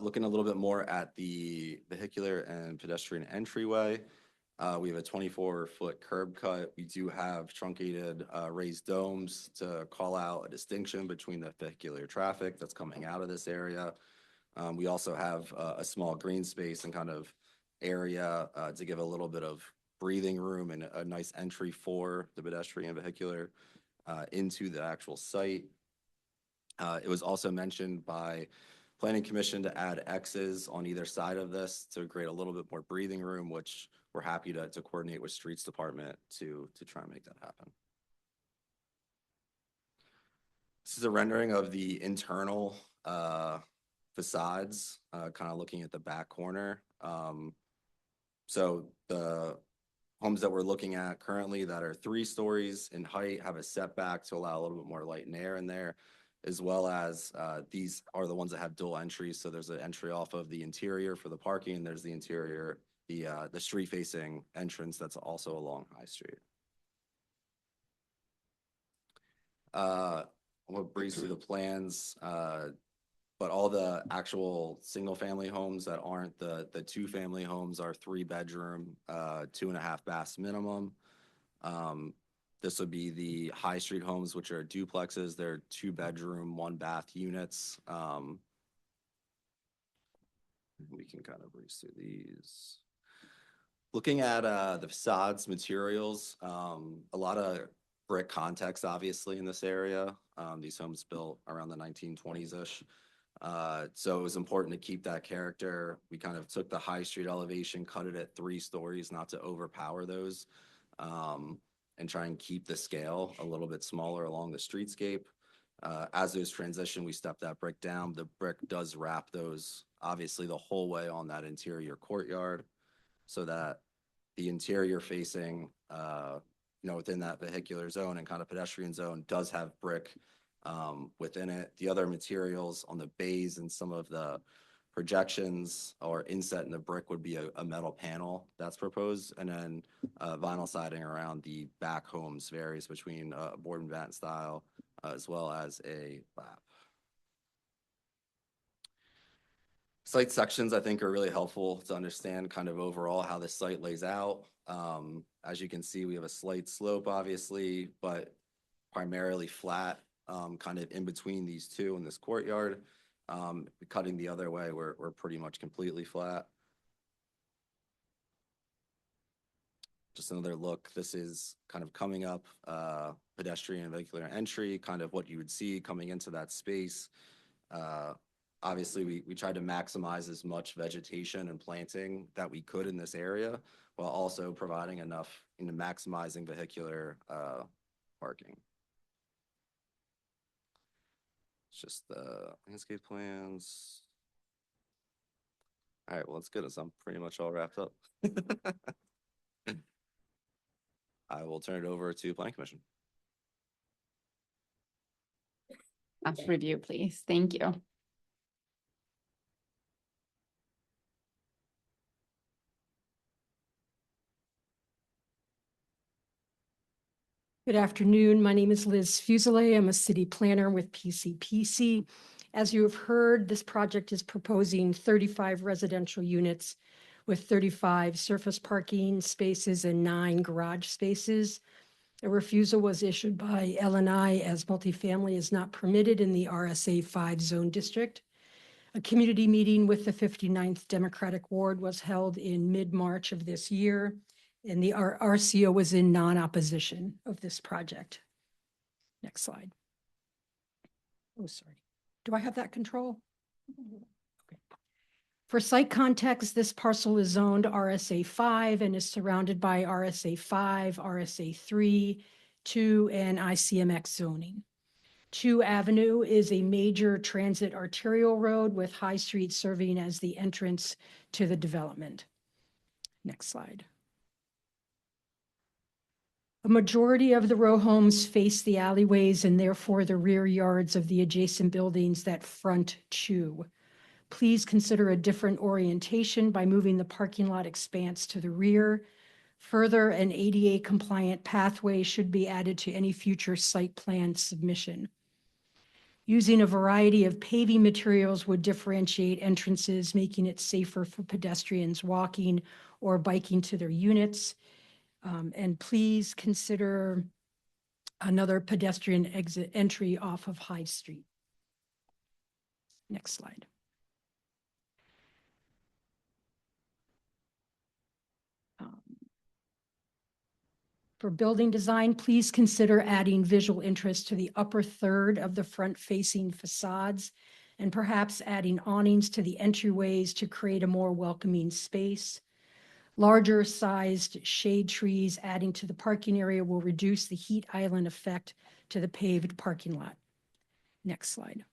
Looking a little bit more at the vehicular and pedestrian entryway, we have a 24-foot curb cut. We do have truncated raised domes to call out a distinction between the vehicular traffic that's coming out of this area. We also have a small green space and kind of area to give a little bit of breathing room and a nice entry for the pedestrian vehicular into the actual site. It was also mentioned by Planning Commission to add X's on either side of this to create a little bit more breathing room, which we're happy to coordinate with Streets Department to try and make that happen. This is a rendering of the internal facades, kind of looking at the back corner. So the homes that we're looking at currently that are 3 stories in height have a setback to allow a little bit more light and air in there, as well as these are the ones that have dual entries. So there's an entry off of the interior for the parking, and there's the interior, the street-facing entrance that's also along High Street. We'll breeze through the plans, but all the actual single-family homes that aren't the 2-family homes are 3-bedroom, 2.5 baths minimum. This would be the High Street homes, which are duplexes. They're 2-bedroom, 1-bath units. We can kind of breeze through these. Looking at the facades materials, a lot of brick context, obviously, in this area. These homes built around the 1920s-ish. So it was important to keep that character. We kind of took the High Street elevation, cut it at 3 stories, not to overpower those, and try and keep the scale a little bit smaller along the streetscape. As those transition, we step that brick down. The brick does wrap those, obviously, the whole way on that interior courtyard, so that the interior facing within that vehicular zone and kind of pedestrian zone does have brick within it. The other materials on the bays and some of the projections or inset in the brick would be a metal panel that's proposed, and then vinyl siding around the back homes varies between a board and batten style as well as a lap. Site sections, I think, are really helpful to understand kind of overall how this site lays out. As you can see, we have a slight slope, obviously, but primarily flat, kind of in between these two in this courtyard. Cutting the other way, we're pretty much completely flat. Just another look. This is kind of coming up pedestrian and vehicular entry, kind of what you would see coming into that space. Obviously, we tried to maximize as much vegetation and planting that we could in this area, while also providing enough into maximizing vehicular parking. It's just the landscape plans. All right, well, it's good as I'm pretty much all wrapped up. I will turn it over to Planning Commission. Review, please. Thank you. Good afternoon. My name is Liz Fuselier. I'm a city planner with PCPC. As you have heard, this project is proposing 35 residential units with 35 surface parking spaces and 9 garage spaces. A refusal was issued by LNI as multifamily is not permitted in the RSA 5 zone district. A community meeting with the 59th Democratic Ward was held in mid-March of this year, and the RCO was in non-opposition of this project. Next slide. Oh, sorry. Do I have that control? Okay. For site context, this parcel is zoned RSA 5 and is surrounded by RSA 5, RSA 3, 2, and ICMX zoning. 2 Avenue is a major transit arterial road with High Street serving as the entrance to the development. Next slide. A majority of the row homes face the alleyways and therefore the rear yards of the adjacent buildings that front 2. Please consider a different orientation by moving the parking lot expanse to the rear. Further, an ADA compliant pathway should be added to any future site plan submission. Using a variety of paving materials would differentiate entrances, making it safer for pedestrians walking or biking to their units. And please consider another pedestrian exit entry off of High Street. Next slide. For building design, please consider adding visual interest to the upper third of the front-facing facades and perhaps adding awnings to the entryways to create a more welcoming space. Larger sized shade trees adding to the parking area will reduce the heat island effect to the paved parking lot. Next slide.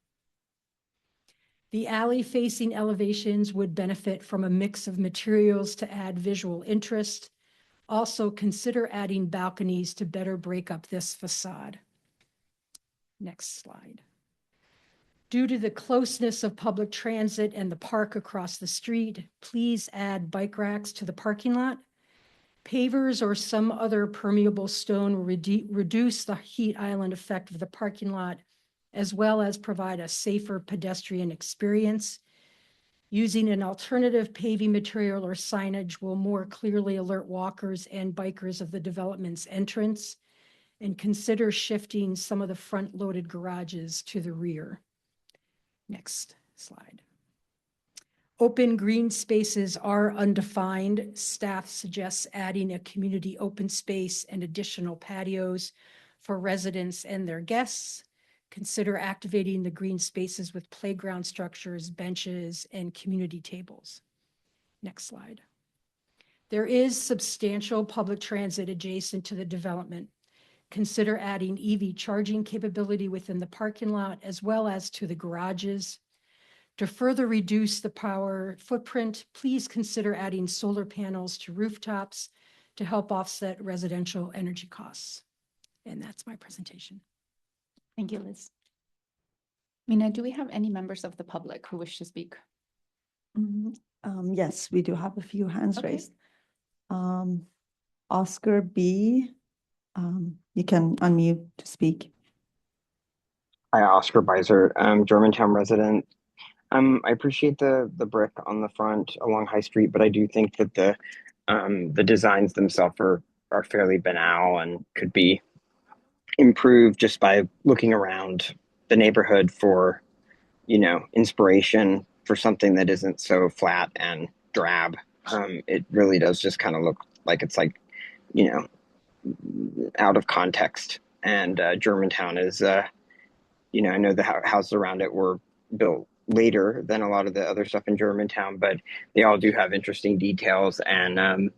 The alley facing elevations would benefit from a mix of materials to add visual interest. Also consider adding balconies to better break up this facade. Next slide. Due to the closeness of public transit and the park across the street, please add bike racks to the parking lot. Pavers or some other permeable stone will reduce the heat island effect of the parking lot, as well as provide a safer pedestrian experience. Using an alternative paving material or signage will more clearly alert walkers and bikers of the development's entrance, and consider shifting some of the front-loaded garages to the rear. Next slide. Open green spaces are undefined. Staff suggests adding a community open space and additional patios for residents and their guests. Consider activating the green spaces with playground structures, benches, and community tables. Next slide. There is substantial public transit adjacent to the development. Consider adding EV charging capability within the parking lot as well as to the garages. To further reduce the power footprint, please consider adding solar panels to rooftops to help offset residential energy costs. And that's my presentation. Thank you, Liz. Mina, do we have any members of the public who wish to speak? Yes, we do have a few hands Okay. raised. Oscar B, you can unmute to speak. Hi, Oscar Beiser, Germantown resident. I appreciate the brick on the front along High Street, but I do think that the designs themselves are fairly banal and could be improved just by looking around the neighborhood for, you know, inspiration for something that isn't so flat and drab. It really does just kind of look like it's like, you know, out of context. And Germantown is, you know, I know the houses around it were built later than a lot of the other stuff in Germantown, but they all do have interesting details and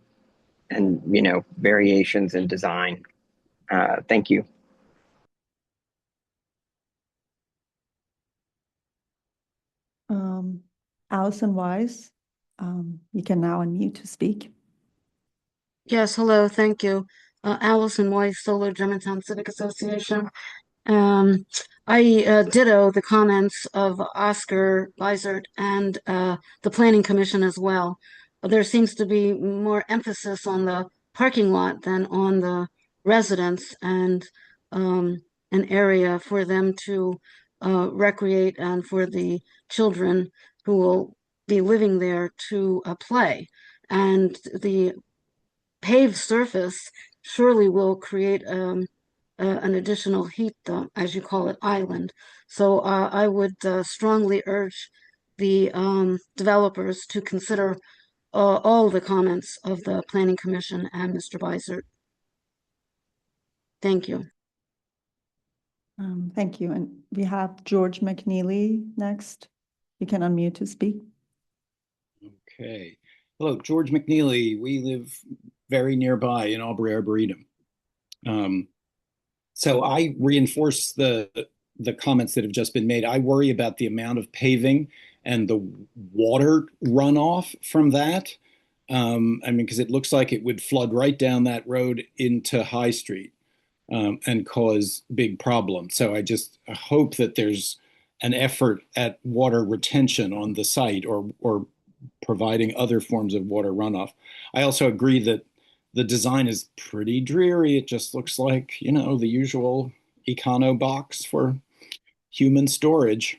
you know, variations in design. Thank you. Allison Wise, you can now unmute to speak. Yes, hello, thank you. Allison Weiss, Solar Germantown Civic Association. I ditto the comments of Oscar Beisert and the Planning Commission as well. There seems to be more emphasis on the parking lot than on the residents and an area for them to recreate and for the children who will be living there to play. And the paved surface surely will create an additional heat, as you call it, island. So I would strongly urge the developers to consider all the comments of the Planning Commission and Mr. Beisert. Thank you. Thank you. And we have George McNeely next. You can unmute to speak. Okay. Hello, George McNeely. We live very nearby in Aubrey Arboretum. So I reinforce the comments that have just been made. I worry about the amount of paving and the water runoff from that. I mean, because it looks like it would flood right down that road into High Street and cause big problems. So I just hope that there's an effort at water retention on the site or providing other forms of water runoff. I also agree that the design is pretty dreary. It just looks like, you know, the usual econo box for human storage.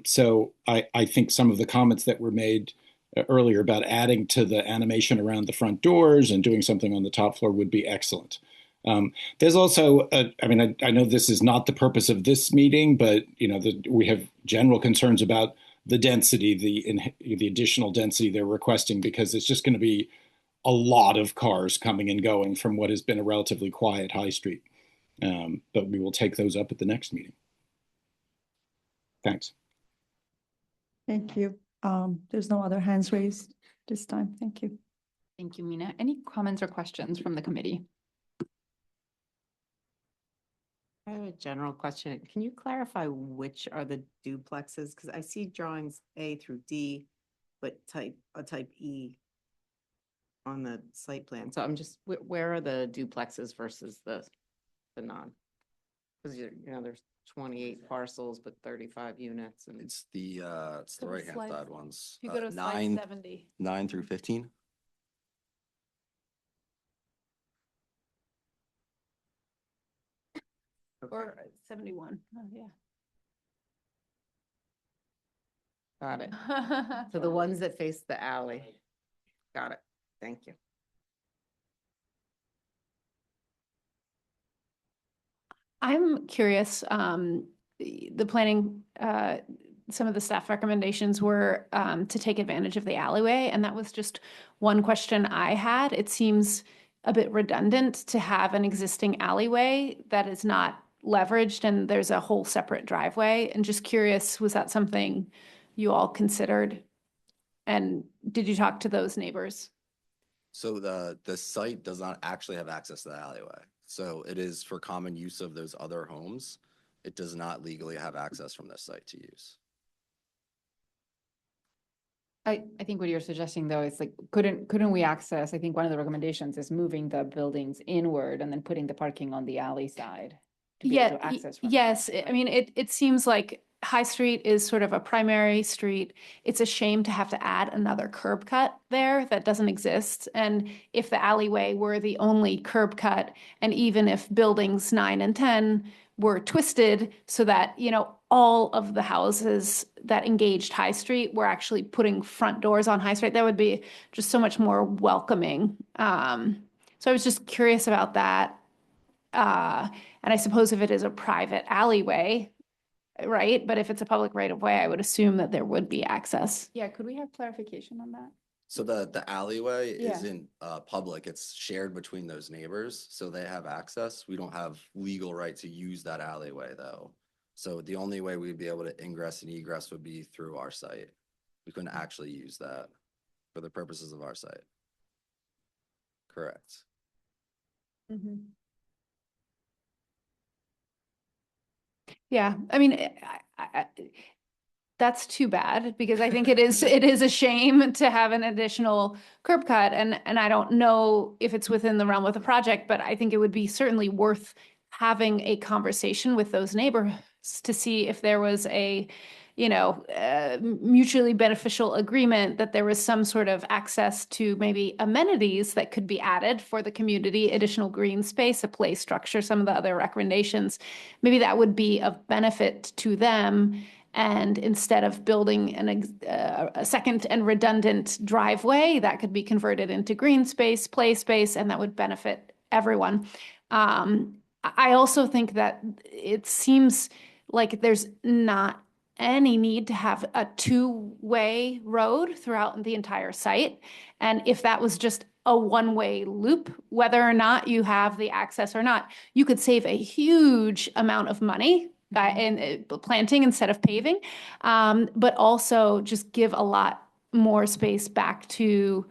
So I think some of the comments that were made earlier about adding to the animation around the front doors and doing something on the top floor would be excellent. There's also, I mean, I know this is not the purpose of this meeting, but, you know, we have general concerns about the density, the additional density they're requesting, because it's just going to be a lot of cars coming and going from what has been a relatively quiet High Street. But we will take those up at the next meeting. Thanks. Thank you. There's no other hands raised this time. Thank you. Thank you, Mina. Any comments or questions from the committee? I have a general question. Can you clarify which are the duplexes? Because I see drawings A through D, but type E on the site plan. So I'm just, where are the duplexes versus the non? Because you know, there's 28 parcels, but 35 units and It's the Go to right-hand slide- side ones. If you go to slide 9 70. 9 through 15. Or 71, oh, yeah. got it. So the ones that face the alley. Got it. Thank you. I'm curious, the planning, some of the staff recommendations were to take advantage of the alleyway, and that was just one question I had. It seems a bit redundant to have an existing alleyway that is not leveraged and there's a whole separate driveway. And just curious, was that something you all considered? And did you talk to those neighbors? So the site does not actually have access to the alleyway. So it is for common use of those other homes. It does not legally have access from this site to use. I think what you're suggesting though is like, couldn't we access, I think one of the recommendations is moving the buildings inward and then putting the parking on the alley side. To be able to access. from Yes, there, I mean, it seems like High Street is sort of a primary street. It's a shame to have to add another curb cut there that doesn't exist. And if the alleyway were the only curb cut, and even if buildings 9 and 10 were twisted so that, you know, all of the houses that engaged High Street were actually putting front doors on High Street, that would be just so much more welcoming. So I was just curious about that. And I suppose if it is a private alleyway, right? But if it's a public right of way, I would assume that there would be access. Yeah, could we have clarification on that? So the alleyway Yeah. isn't public, it's shared between those neighbors, so they have access. We don't have legal right to use that alleyway though. So the only way we'd be able to ingress and egress would be through our site. We couldn't actually use that for the purposes of our site. Correct. Yeah, I mean, that's too bad because I think it is a shame to have an additional curb cut, and I don't know if it's within the realm of the project, but I think it would be certainly worth having a conversation with those neighbors to see if there was a, you know, mutually beneficial agreement that there was some sort of access to maybe amenities that could be added for the community, additional green space, a play structure, some of the other recommendations. Maybe that would be of benefit to them. And instead of building a second and redundant driveway, that could be converted into green space, play space, and that would benefit everyone. I also think that it seems like there's not any need to have a two-way road throughout the entire site. And if that was just a one-way loop, whether or not you have the access or not, you could save a huge amount of money by planting instead of paving, but also just give a lot more space back to,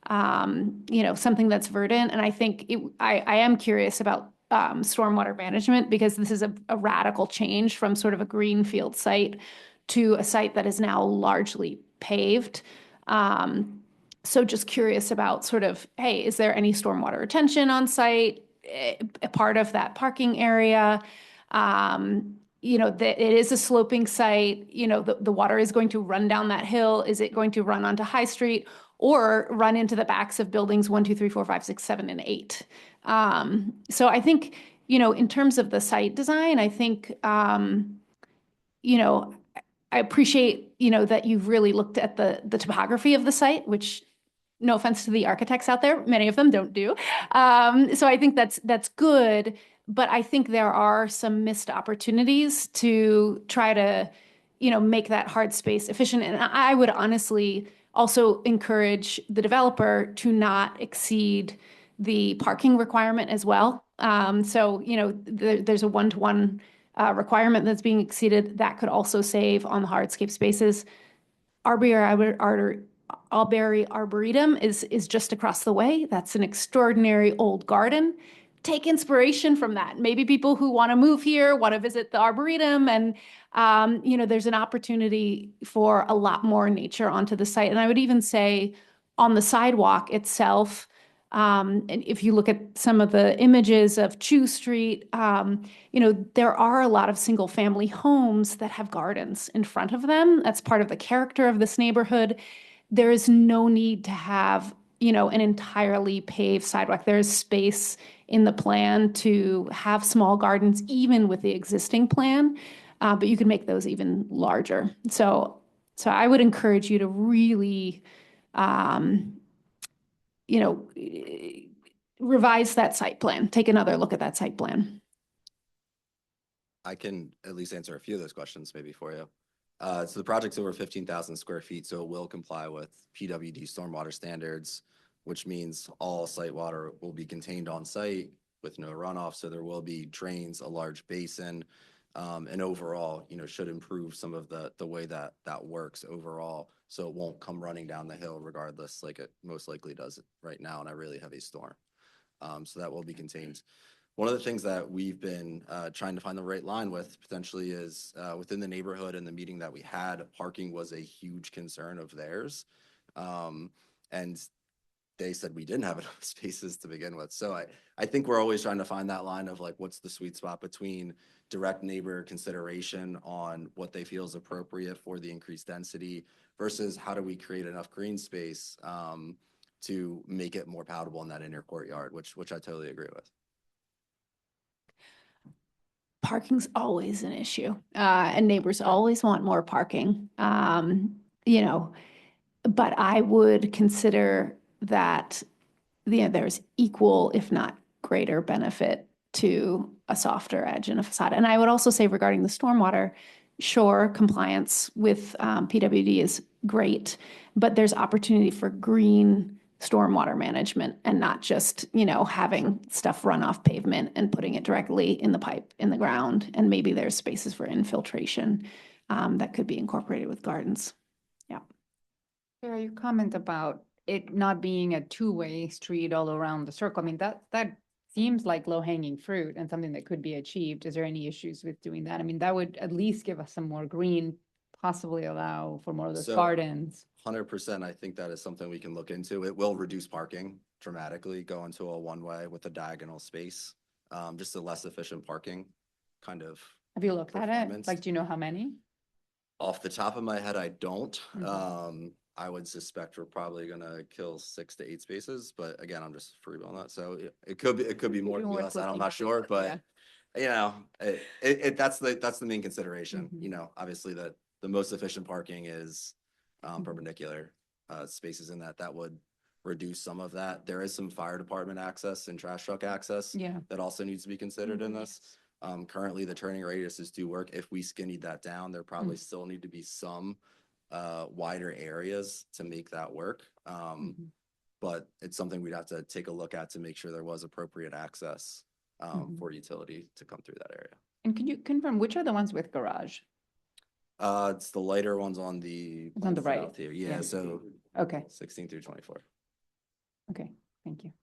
you know, something that's verdant. And I think I am curious about stormwater management, because this is a radical change from sort of a greenfield site to a site that is now largely paved. So just curious about sort of, hey, is there any stormwater retention on site, a part of that parking area? You know, that it is a sloping site, you know, the water is going to run down that hill. Is it going to run onto High Street or run into the backs of buildings 1, 2, 3, 4, 5, 6, 7, and 8? So I think, you know, in terms of the site design, I think, you know, I appreciate, you know, that you've really looked at the topography of the site, which, no offense to the architects out there, many of them don't do. So I think that's good, but I think there are some missed opportunities to try to, you know, make that hard space efficient. And I would honestly also encourage the developer to not exceed the parking requirement as well. So, you know, there's a 1-to-1 requirement that's being exceeded. That could also save on the hardscape spaces. Albury Arboretum is just across the way. That's an extraordinary old garden. Take inspiration from that. Maybe people who want to move here want to visit the Arboretum, and you know, there's an opportunity for a lot more nature onto the site. And I would even say on the sidewalk itself, and if you look at some of the images of Chew Street, you know, there are a lot of single family homes that have gardens in front of them. That's part of the character of this neighborhood. There is no need to have, you know, an entirely paved sidewalk. There is space in the plan to have small gardens, even with the existing plan, but you can make those even larger. So I would encourage you to really, you know, revise that site plan. Take another look at that site plan. I can at least answer a few of those questions maybe for you. So the project's over 15,000 square feet, so it will comply with PWD stormwater standards, which means all site water will be contained on site with no runoff. So there will be drains, a large basin, and overall, you know, should improve some of the way that works overall. So it won't come running down the hill regardless, like it most likely does right now in a really heavy storm. So that will be contained. One of the things that we've been trying to find the right line with potentially is within the neighborhood and the meeting that we had, parking was a huge concern of theirs. And they said we didn't have enough spaces to begin with. So I think we're always trying to find that line of like, what's the sweet spot between direct neighbor consideration on what they feel is appropriate for the increased density versus how do we create enough green space to make it more palatable in that inner courtyard, which I totally agree with. Parking's always an issue, and neighbors always want more parking. But I would consider that there's equal, if not greater, benefit to a softer edge in a facade. And I would also say regarding the stormwater, sure, compliance with PWD is great, but there's opportunity for green stormwater management and not just, having stuff run off pavement and putting it directly in the pipe in the ground. And maybe there's spaces for infiltration that could be incorporated with gardens. Yeah. Sarah, your comment about it not being a two-way street all around the circle, I mean, that seems like low-hanging fruit and something that could be achieved. Is there any issues with doing that? I mean, that would at least give us some more green, possibly allow for more of those So, gardens. 100%, I think that is something we can look into. It will reduce parking dramatically, go into a one-way with a diagonal space, just a less efficient parking kind of. Have you looked at it? performance. Like, do you know how many? Off the top of my head, I don't. Mhm. I would suspect we're probably gonna kill 6 to 8 spaces, but again, I'm just freeballing that. So it could be more, could be less. I'm not sure, but that's the main consideration. Mhm. Obviously the most efficient parking is perpendicular spaces in that would reduce some of that. There is some fire department access and trash truck access Yeah. that also needs to be considered in this. Currently the turning radiuses do work. If we skinnied that down, there probably still need to be some wider areas to make that work. But it's something we'd have to take a look at to make sure there was appropriate access for utility to come through that area. And can you confirm which are the ones with garage? It's the lighter ones on the It's on the right. south here. Yeah, so Okay, 16 through 24. okay, thank you.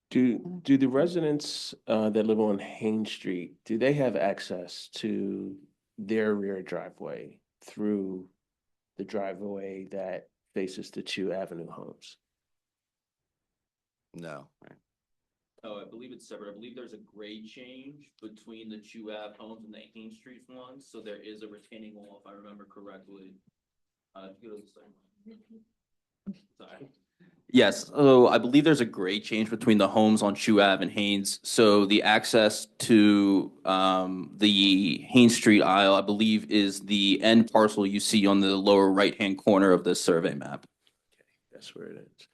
Do the residents that live on Haines Street, do they have access to their rear driveway through the driveway that faces the Chew Avenue homes? No. Oh, I believe it's separate. I believe there's a grade change between the Chew Ave homes and the Haines Street ones, so there is a retaining wall, if I remember correctly. Sorry. Yes, so I believe there's a grade change between the homes on Chew Ave and Haines. So the access to the Haines Street aisle, I believe, is the end parcel you see on the lower right-hand corner of this survey map. That's where it is.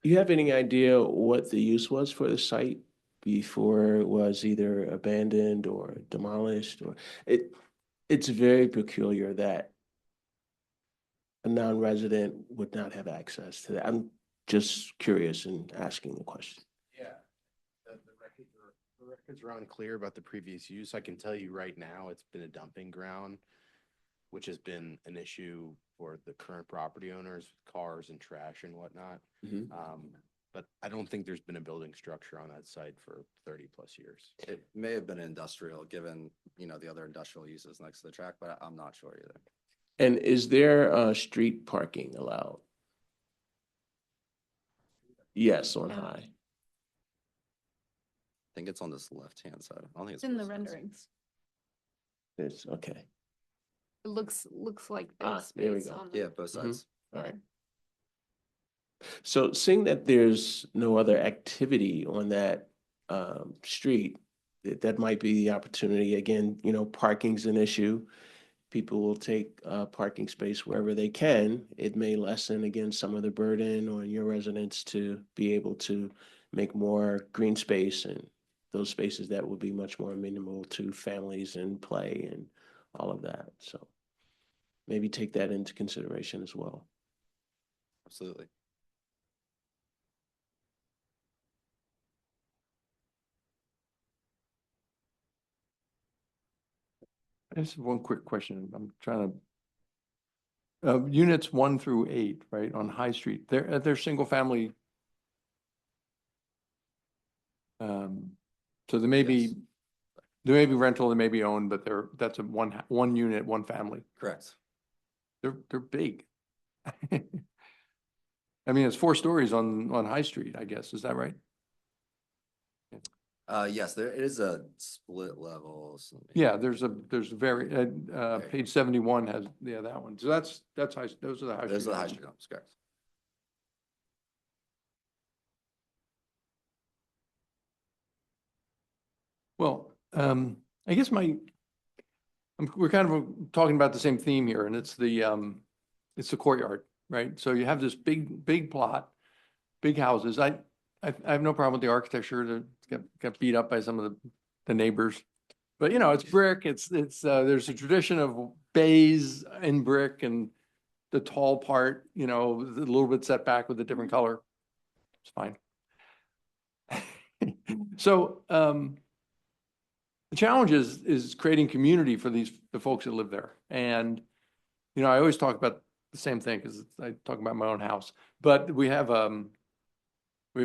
Do you have any idea what the use was for the site before it was either abandoned or demolished? Or it's very peculiar that a non-resident would not have access to that. I'm just curious and asking the question. Yeah, the records are unclear about the previous use. I can tell you right now, it's been a dumping ground, which has been an issue for the current property owners, cars and trash and whatnot. But I don't think there's been a building structure on that site for 30+ years. It may have been industrial, given, the other industrial uses next to the track, but I'm not sure either. And is there street parking allowed? Yes, on High. I think it's on this left-hand side. I don't think It's in the both sides. renderings. It's okay. It looks like Ah, there's there we space go. on the. Yeah, both sides. All right. So seeing that there's no other activity on that street, that might be the opportunity. Again, parking's an issue. People will take parking space wherever they can. It may lessen, again, some of the burden on your residents to be able to make more green space and those spaces that will be much more amenable to families and play and all of that. So maybe take that into consideration as well. Absolutely. I just have one quick question. I'm trying to, units 1 through 8, right, on High Street, they're single family. So there may be rental, there may be owned, but that's a one unit, one family. Correct. They're big. I mean, it's 4 stories on High Street, I guess. Is that right? Yes, there it is a split level. So let me- Yeah, there's a very, page 71 has, yeah, that one. So that's high, those are the High Street. Those are the High homes. Street homes, correct. Well, I guess we're kind of talking about the same theme here, and it's the courtyard, right? So you have this big plot, big houses. I have no problem with the architecture that got beat up by some of the neighbors. But you know, it's brick, it's there's a tradition of bays in brick and the tall part, you know, a little bit set back with a different color. It's fine. So, the challenge is creating community for the folks that live there. And, you know, I always talk about the same thing because I talk about my own house, but we have a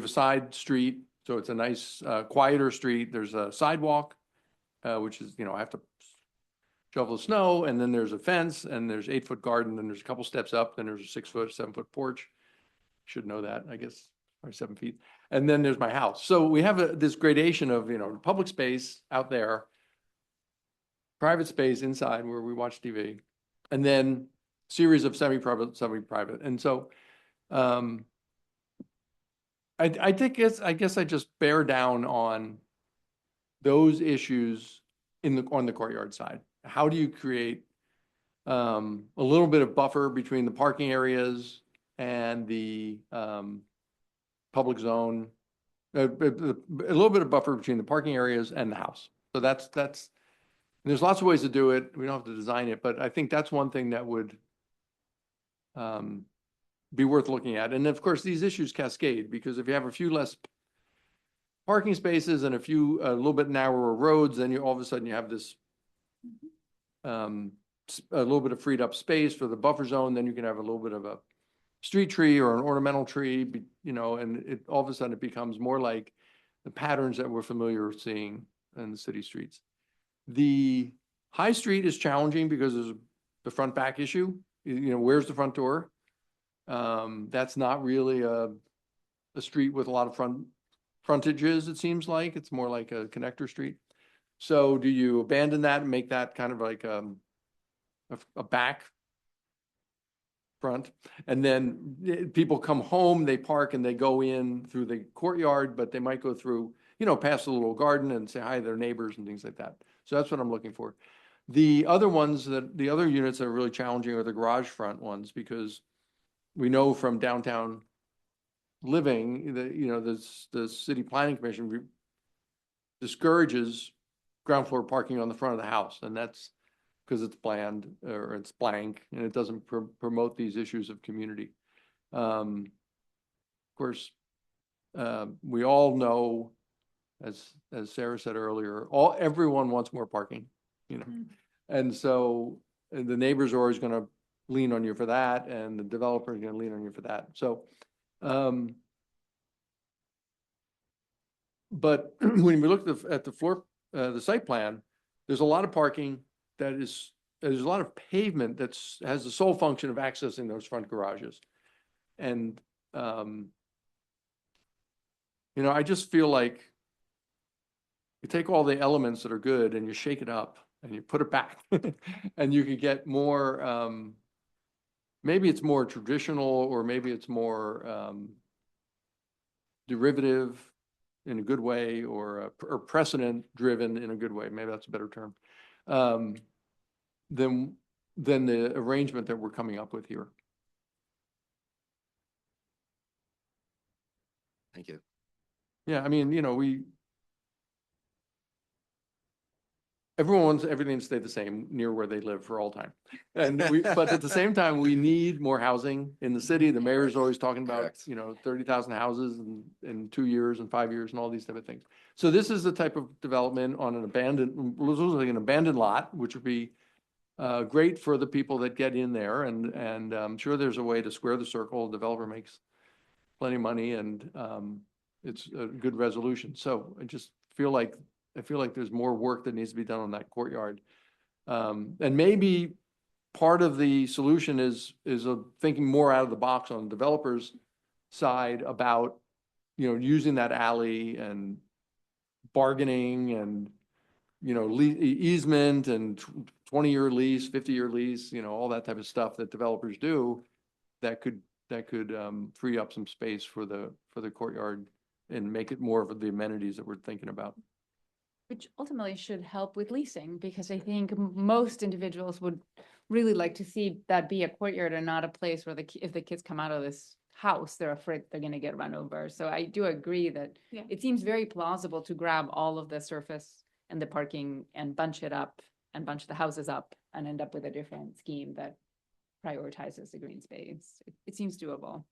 side street. So it's a nice, quieter street. There's a sidewalk, which is, you know, I have to shovel the snow, and then there's a fence, and there's 8-foot garden, and there's a couple steps up, then there's a 6-foot, 7-foot porch. Should know that, I guess, or 7 feet. And then there's my house. So we have this gradation of, you know, public space out there, private space inside where we watch TV, and then series of semi-private, semi-private. And so, I guess I just bear down on those issues on the courtyard side. How do you create a little bit of buffer between the parking areas and the public zone, a little bit of buffer between the parking areas and the house. So that's there's lots of ways to do it. We don't have to design it, but I think that's one thing that would be worth looking at. And of course, these issues cascade, because if you have a few less parking spaces and a little bit narrower roads, then all of a sudden you have this a little bit of freed up space for the buffer zone. Then you can have a little bit of a street tree or an ornamental tree, you know, and all of a sudden it becomes more like the patterns that we're familiar with seeing in the city streets. The High Street is challenging because there's the front back issue. You know, where's the front door? That's not really a street with a lot of frontages, it seems like. It's more like a connector street. So do you abandon that and make that kind of like a back front? And then people come home, they park and they go in through the courtyard, but they might go through, you know, past the little garden and say hi to their neighbors and things like that. So that's what I'm looking for. The other units that are really challenging are the garage front ones, because we know from downtown living that, you know, the city planning commission discourages ground floor parking on the front of the house. And that's because it's bland or it's blank, and it doesn't promote these issues of community. Of course, we all know, as Sarah said earlier, everyone wants more parking, you know. And so the neighbors are always going to lean on you for that, and the developer is going to lean on you for that. So, but when we look at the site plan, there's a lot of parking there's a lot of pavement has the sole function of accessing those front garages. And, you know, I just feel like you take all the elements that are good and you shake it up and you put it back and you could get more, maybe it's more traditional, or maybe it's more derivative in a good way, or precedent driven in a good way. Maybe that's a better term. Than the arrangement that we're coming up with here. Thank you. Yeah, I mean, you know, everyone wants everything to stay the same near where they live for all time. But at the same time, we need more housing in the city. The mayor's always talking about, Correct. you know, 30,000 houses in 2 years and 5 years and all these type of things. So this is the type of development on an abandoned lot, which would be great for the people that get in there, and I'm sure there's a way to square the circle. The developer makes plenty of money, and it's a good resolution. So I just feel like there's more work that needs to be done on that courtyard, and maybe part of the solution is thinking more out of the box on the developer's side about, using that alley and bargaining and, easement and 20-year lease, 50-year lease, all that type of stuff that developers do that could free up some space for the courtyard and make it more of the amenities that we're thinking about. Which ultimately should help with leasing, because I think most individuals would really like to see that be a courtyard and not a place where if the kids come out of this house, they're afraid they're gonna get run over. So I do agree that it seems very plausible to grab all of the surface and the parking and bunch it up and bunch the houses up and end up with a different scheme that prioritizes the green space. It seems doable.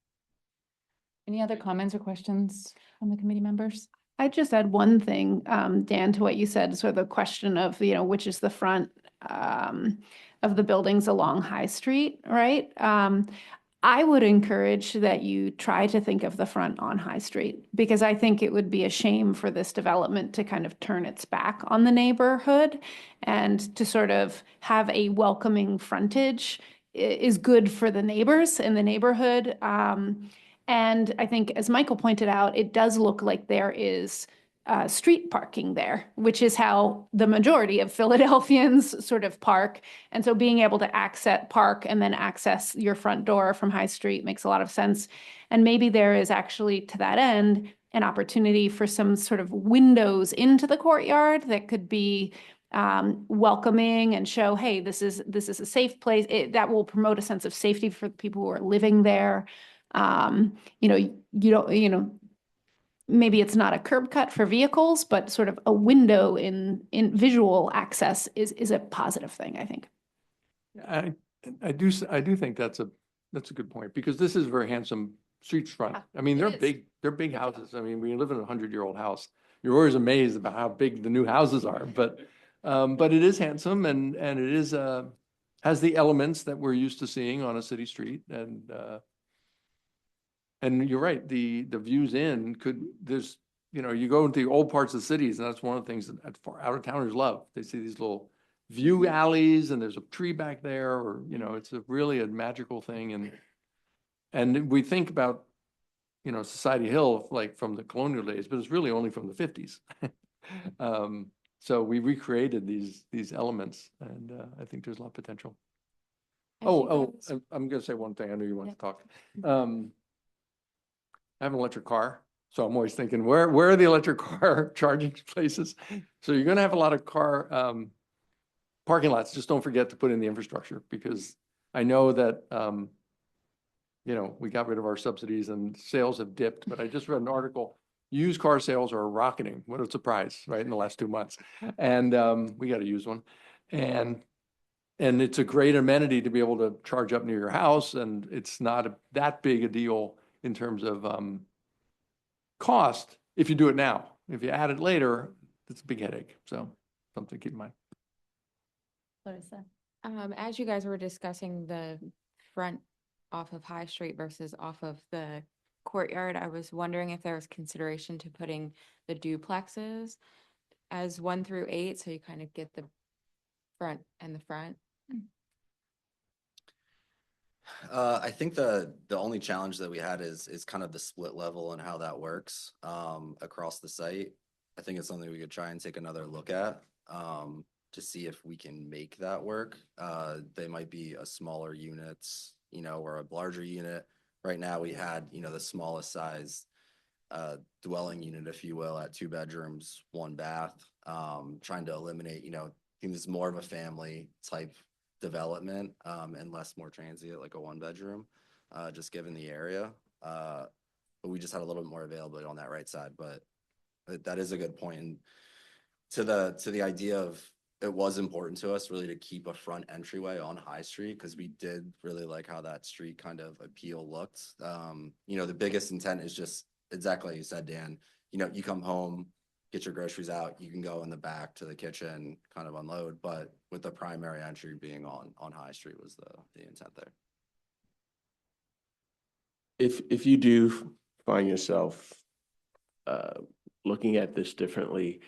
Any other comments or questions from the committee members? I just add one thing, Dan, to what you said, sort of the question of, which is the front of the buildings along High Street, right? I would encourage that you try to think of the front on High Street, because I think it would be a shame for this development to kind of turn its back on the neighborhood, and to sort of have a welcoming frontage is good for the neighbors in the neighborhood. And I think, as Michael pointed out, it does look like there is street parking there, which is how the majority of Philadelphians sort of park. And so being able to park and then access your front door from High Street makes a lot of sense. And maybe there is actually, to that end, an opportunity for some sort of windows into the courtyard that could be welcoming and show, hey, this is a safe place. That will promote a sense of safety for the people who are living there. Maybe it's not a curb cut for vehicles, but sort of a window in visual access is a positive thing, I think. I do think that's a good point, because this is a very handsome street front. I mean, they're big houses. I mean, when you live in a 100-year-old house, you're always amazed about how big the new houses are, but it is handsome, and it is has the elements that we're used to seeing on a city street. And you're right, the views in you go into the old parts of cities, and that's one of the things that out of towners love. They see these little view alleys, and there's a tree back there, or, it's really a magical thing. And we think about, Society Hill, like from the colonial days, but it's really only from the 50s. So we recreated these elements, and I think there's a lot of potential. I'm gonna say one thing. I know you want to talk. I have an electric car, so I'm always thinking, where are the electric car charging places? So you're gonna have a lot of car parking lots. Just don't forget to put in the infrastructure, because I know that we got rid of our subsidies and sales have dipped, but I just read an article, used car sales are rocketing. What a surprise, right, in the last 2 months. And we got to use one. And it's a great amenity to be able to charge up near your house, and it's not that big a deal in terms of cost if you do it now. If you add it later, it's a big headache. So something to keep in mind. Larissa? As you guys were discussing the front off of High Street versus off of the courtyard, I was wondering if there was consideration to putting the duplexes as 1 through 8, so you kind of get the front and the front. I think the only challenge that we had is kind of the split level and how that works across the site. I think it's something we could try and take another look at to see if we can make that work. They might be a smaller units, or a larger unit. Right now we had, the smallest size dwelling unit, if you will, at 2 bedrooms, 1 bath, trying to eliminate, I think this is more of a family type development and more transient, like a 1 bedroom, just given the area. But we just had a little bit more availability on that right side. But that is a good point. And to the idea of, it was important to us really to keep a front entryway on High Street, because we did really like how that street kind of appeal looked. The biggest intent is just exactly like you said, Dan. You come home, get your groceries out, you can go in the back to the kitchen, kind of unload, but with the primary entry being on High Street was the intent there. If you do find yourself looking at this differently,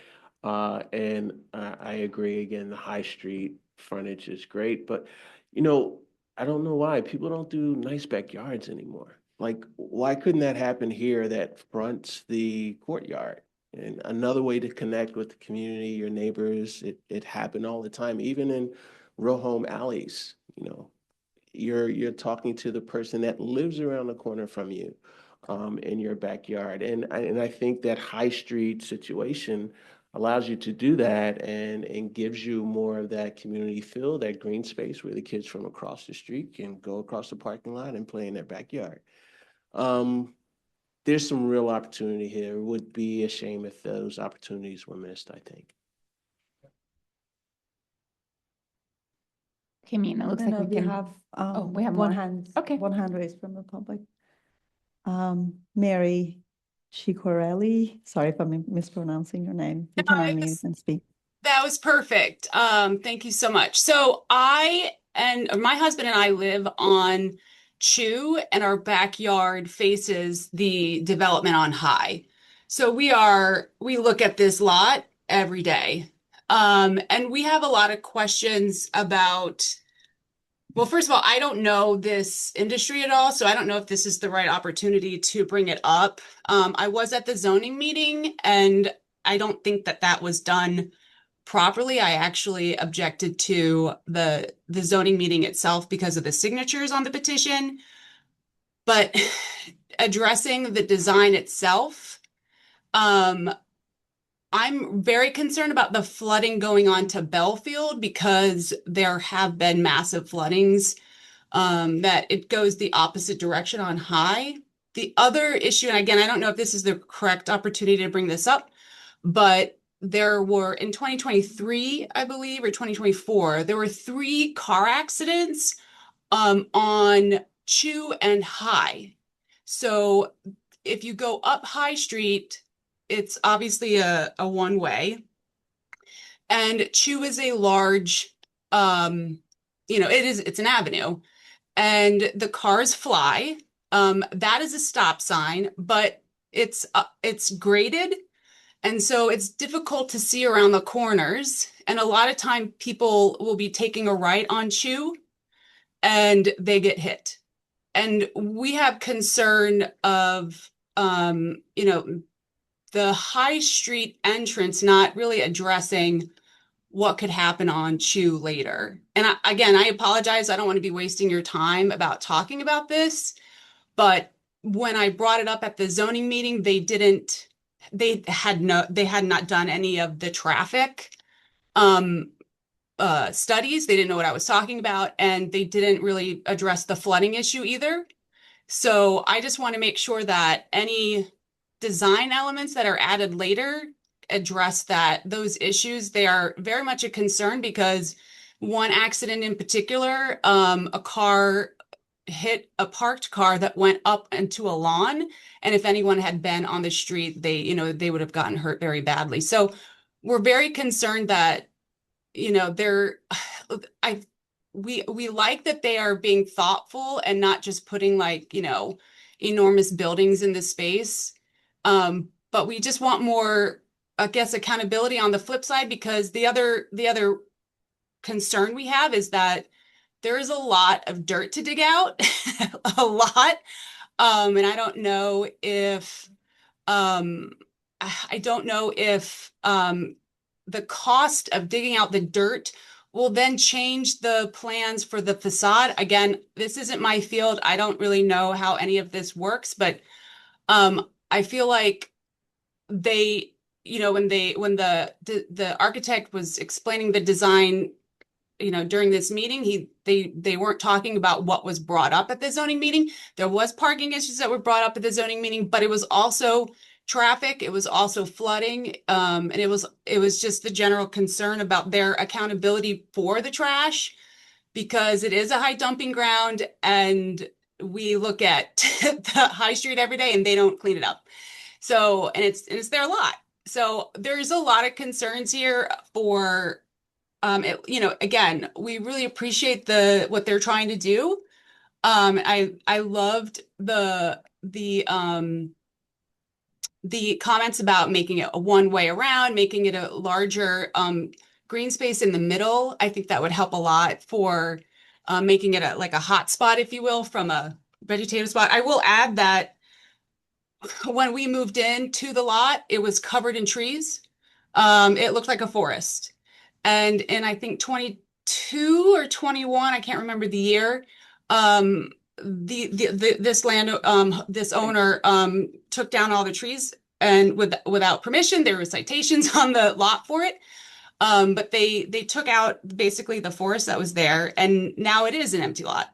and I agree, again, the High Street frontage is great, but I don't know why people don't do nice backyards anymore. Like, why couldn't that happen here that fronts the courtyard? And another way to connect with the community, your neighbors, it happened all the time, even in row home alleys, you're talking to the person that lives around the corner from you in your backyard. And I think that high street situation allows you to do that and gives you more of that community feel, that green space where the kids from across the street can go across the parking lot and play in their backyard. There's some real opportunity here. It would be a shame if those opportunities were missed, I think. Okay, Mina, looks like we can. We have one more. hand. Okay. One hand raised from the public. Mary Chicorelli, sorry if I'm mispronouncing your name. You can unmute and speak. That was perfect. Thank you so much. So my husband and I live on Chew, and our backyard faces the development on High. So we look at this lot every day. And we have a lot of questions about, well, first of all, I don't know this industry at all, so I don't know if this is the right opportunity to bring it up. I was at the zoning meeting, and I don't think that was done properly. I actually objected to the zoning meeting itself because of the signatures on the petition. But addressing the design itself, I'm very concerned about the flooding going on to Belfield because there have been massive floodings, that it goes the opposite direction on High. The other issue, and again, I don't know if this is the correct opportunity to bring this up, but there were in 2023, I believe, or 2024, there were 3 car accidents on Chew and High. So if you go up High Street, it's obviously a one-way, and Chew is a large, it's an avenue, and the cars fly. That is a stop sign, but it's graded. And so it's difficult to see around the corners. And a lot of time people will be taking a right on Chew and they get hit. And we have concern of, the High Street entrance not really addressing what could happen on Chew later. And I apologize. I don't want to be wasting your time about talking about this. But when I brought it up at the zoning meeting, they had not done any of the traffic studies. They didn't know what I was talking about, and they didn't really address the flooding issue either. So I just want to make sure that any design elements that are added later address those issues. They are very much a concern because one accident in particular, a car hit a parked car that went up into a lawn. And if anyone had been on the street, they would have gotten hurt very badly. So we're very concerned that, we like that they are being thoughtful and not just putting enormous buildings in this space. But we just want more, I guess, accountability on the flip side, because the other concern we have is that there is a lot of dirt to dig out, a lot. And I don't know if the cost of digging out the dirt will then change the plans for the facade. Again, this isn't my field. I don't really know how any of this works, but I feel like when the architect was explaining the design, during this meeting, they weren't talking about what was brought up at the zoning meeting. There was parking issues that were brought up at the zoning meeting, but it was also traffic. It was also flooding. And it was just the general concern about their accountability for the trash, because it is a high dumping ground, and we look at the High Street every day and they don't clean it up. So, and it's their lot. So there's a lot of concerns here for, again, we really appreciate what they're trying to do. I loved the comments about making it a one-way around, making it a larger green space in the middle. I think that would help a lot for making it like a hot spot, if you will, from a vegetative spot. I will add that when we moved into the lot, it was covered in trees. It looked like a forest. And in I think 22 or 21, I can't remember the year, this owner took down all the trees, and without permission. There were citations on the lot for it. But they took out basically the forest that was there, and now it is an empty lot.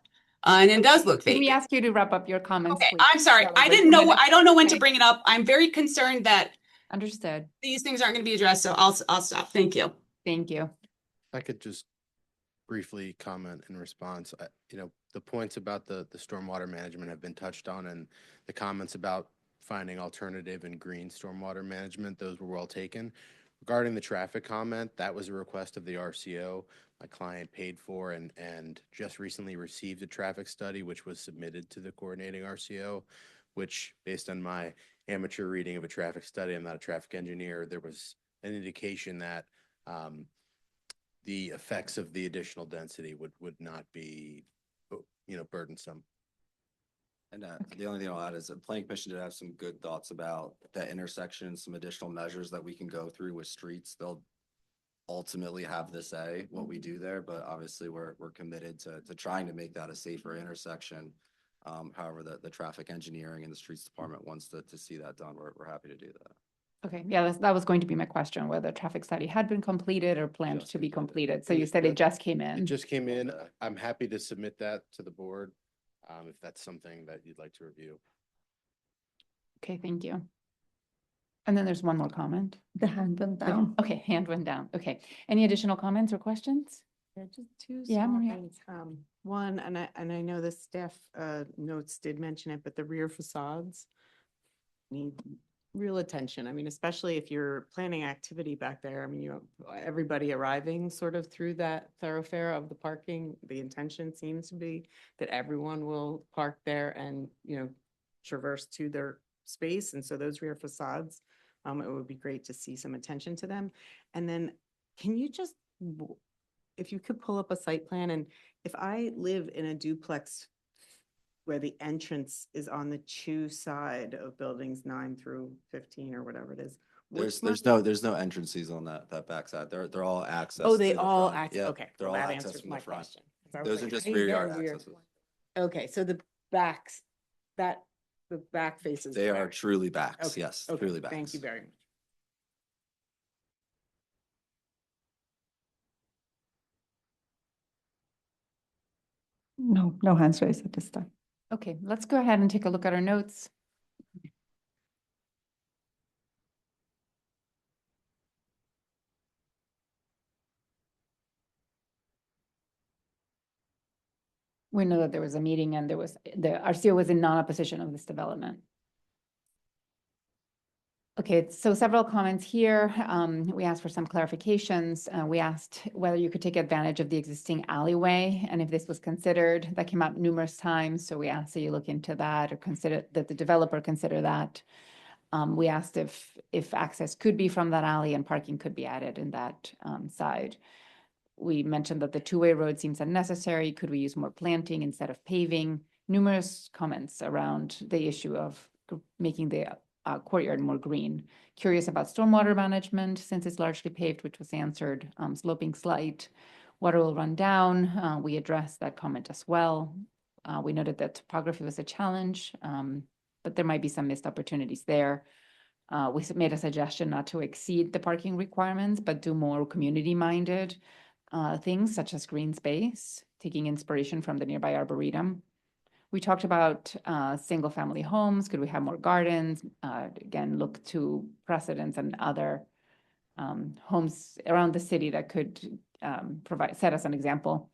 And it does look Can vacant. we ask you to wrap up your comments? Okay, please? I'm sorry. Celebrate I didn't know. minutes. I don't know when to Okay. bring it up. I'm very concerned that Understood. these things aren't going to be addressed. So I'll stop. Thank you. Thank you. I could just briefly comment in response. The points about the stormwater management have been touched on, and the comments about finding alternative and green stormwater management, those were well taken. Regarding the traffic comment, that was a request of the RCO. My client paid for and just recently received a traffic study, which was submitted to the coordinating RCO, which, based on my amateur reading of a traffic study, I'm not a traffic engineer, there was an indication that the effects of the additional density would not be, burdensome. And the only thing I'll add is the planning commission did have some good thoughts about that intersection, some additional measures that we can go through with streets. They'll ultimately have the say what we do there, but obviously we're committed to trying to make that a safer intersection. However, the traffic engineering and the streets department wants to see that done. We're happy to do that. Okay, yeah, that was going to be my question, whether traffic study had been completed or planned to be completed. So you said it just came It in. just came in. I'm happy to submit that to the board, if that's something that you'd like to review. Okay, thank you. And then there's one more comment. The hand went down. Okay, hand went down. Okay. Any additional comments or questions? Yeah, just two Yeah, small Maria. things. One, and I know the staff notes did mention it, but the rear facades need real attention. I mean, especially if you're planning activity back there. I mean, everybody arriving sort of through that thoroughfare of the parking, the intention seems to be that everyone will park there and, traverse to their space. And so those rear facades, it would be great to see some attention to them. And then can you just, if you could pull up a site plan, and if I live in a duplex where the entrance is on the Chew side of buildings 9 through 15 or whatever it is. There's no entrances on that backside. They're all access. Oh, they through the all front. access. Yep, Okay, they're well, all that access answers from my the front. question. 'Cause I was Those are like, just "Hey, rear they're yard weird." accesses. Okay, so the back faces. They are back. truly backs. Okay, Yes, okay, truly backs. Thank you very much. No hands raised at this time. Okay, let's go ahead and take a look at our notes. We know that there was a meeting and the RCO was in non-opposition of this development. Okay, so several comments here. We asked for some clarifications. We asked whether you could take advantage of the existing alleyway and if this was considered. That came up numerous times, so we asked that you look into that or consider that the developer consider that. We asked if access could be from that alley and parking could be added in that side. We mentioned that the two-way road seems unnecessary. Could we use more planting instead of paving? Numerous comments around the issue of making the courtyard more green. Curious about stormwater management since it's largely paved, which was answered. Sloping slight, water will run down. We addressed that comment as well. We noted that topography was a challenge, but there might be some missed opportunities there. We made a suggestion not to exceed the parking requirements, but do more community-minded things such as green space, taking inspiration from the nearby Arboretum. We talked about single-family homes. Could we have more gardens? Again, look to precedents and other homes around the city that could set us an example.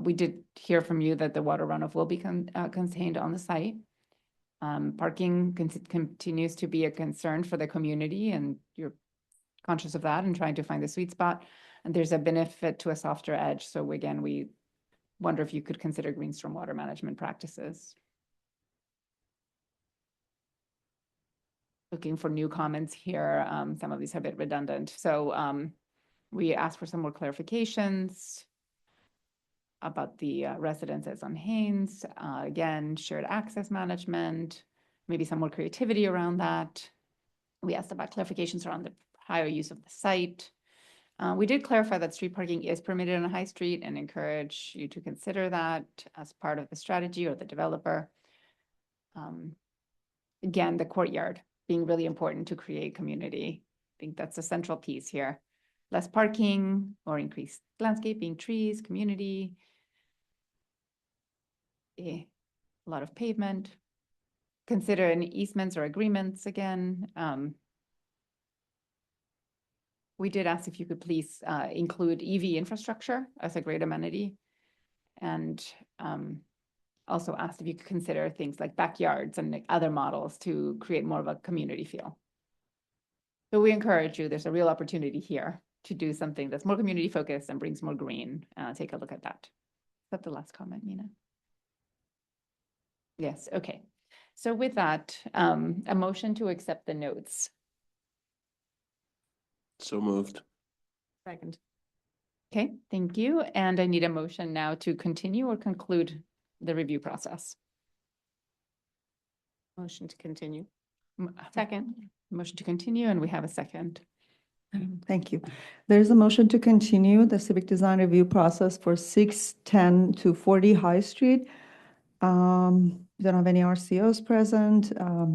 We did hear from you that the water runoff will be contained on the site. Parking continues to be a concern for the community, and you're conscious of that and trying to find the sweet spot. And there's a benefit to a softer edge. So again, we wonder if you could consider green stormwater management practices. Looking for new comments here. Some of these are a bit redundant. So we asked for some more clarifications. about the residences on Haynes. Again, shared access management, maybe some more creativity around that. We asked about clarifications around the higher use of the site. We did clarify that street parking is permitted on High Street and encourage you to consider that as part of the strategy or the developer. Again, the courtyard being really important to create community. I think that's a central piece here. Less parking or increased landscaping, trees, community. A lot of pavement. Consider any easements or agreements again. We did ask if you could please include EV infrastructure as a great amenity. And also asked if you could consider things like backyards and like other models to create more of a community feel. So we encourage you, there's a real opportunity here to do something that's more community focused and brings more green. Take a look at that. Is that the last comment, Nina? Yes, okay. So with that, a motion to accept the notes. So moved. Second. Okay, thank you. And I need a motion now to continue or conclude the review process. Motion to continue. Second. Motion to continue, and we have a second. Thank you. There's a motion to continue the civic design review process for 610 to 40 High Street. We don't have any RCOs present.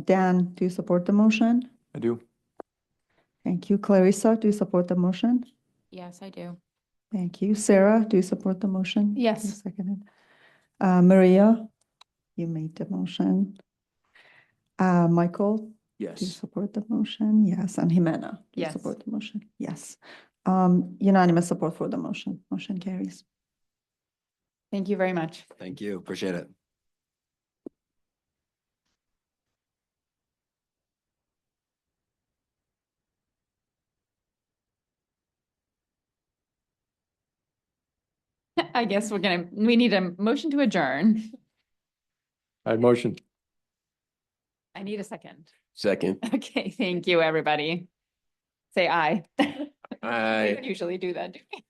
Dan, do you support the motion? I do. Thank you. Clarissa, do you support the motion? Yes, I do. Thank you. Sarah, do you support the motion? Yes. You seconded. Maria, you made the motion. Michael, do you Yes. support the motion? Yes. And Jimena, do you Yes. support the motion? Yes. Unanimous support for the motion. Motion carries. Thank you very much. Thank you. Appreciate it. I guess we need a motion to adjourn. I motion. I need a second. Second. Okay, thank you, everybody. Say aye. Aye. We don't usually do that, do we?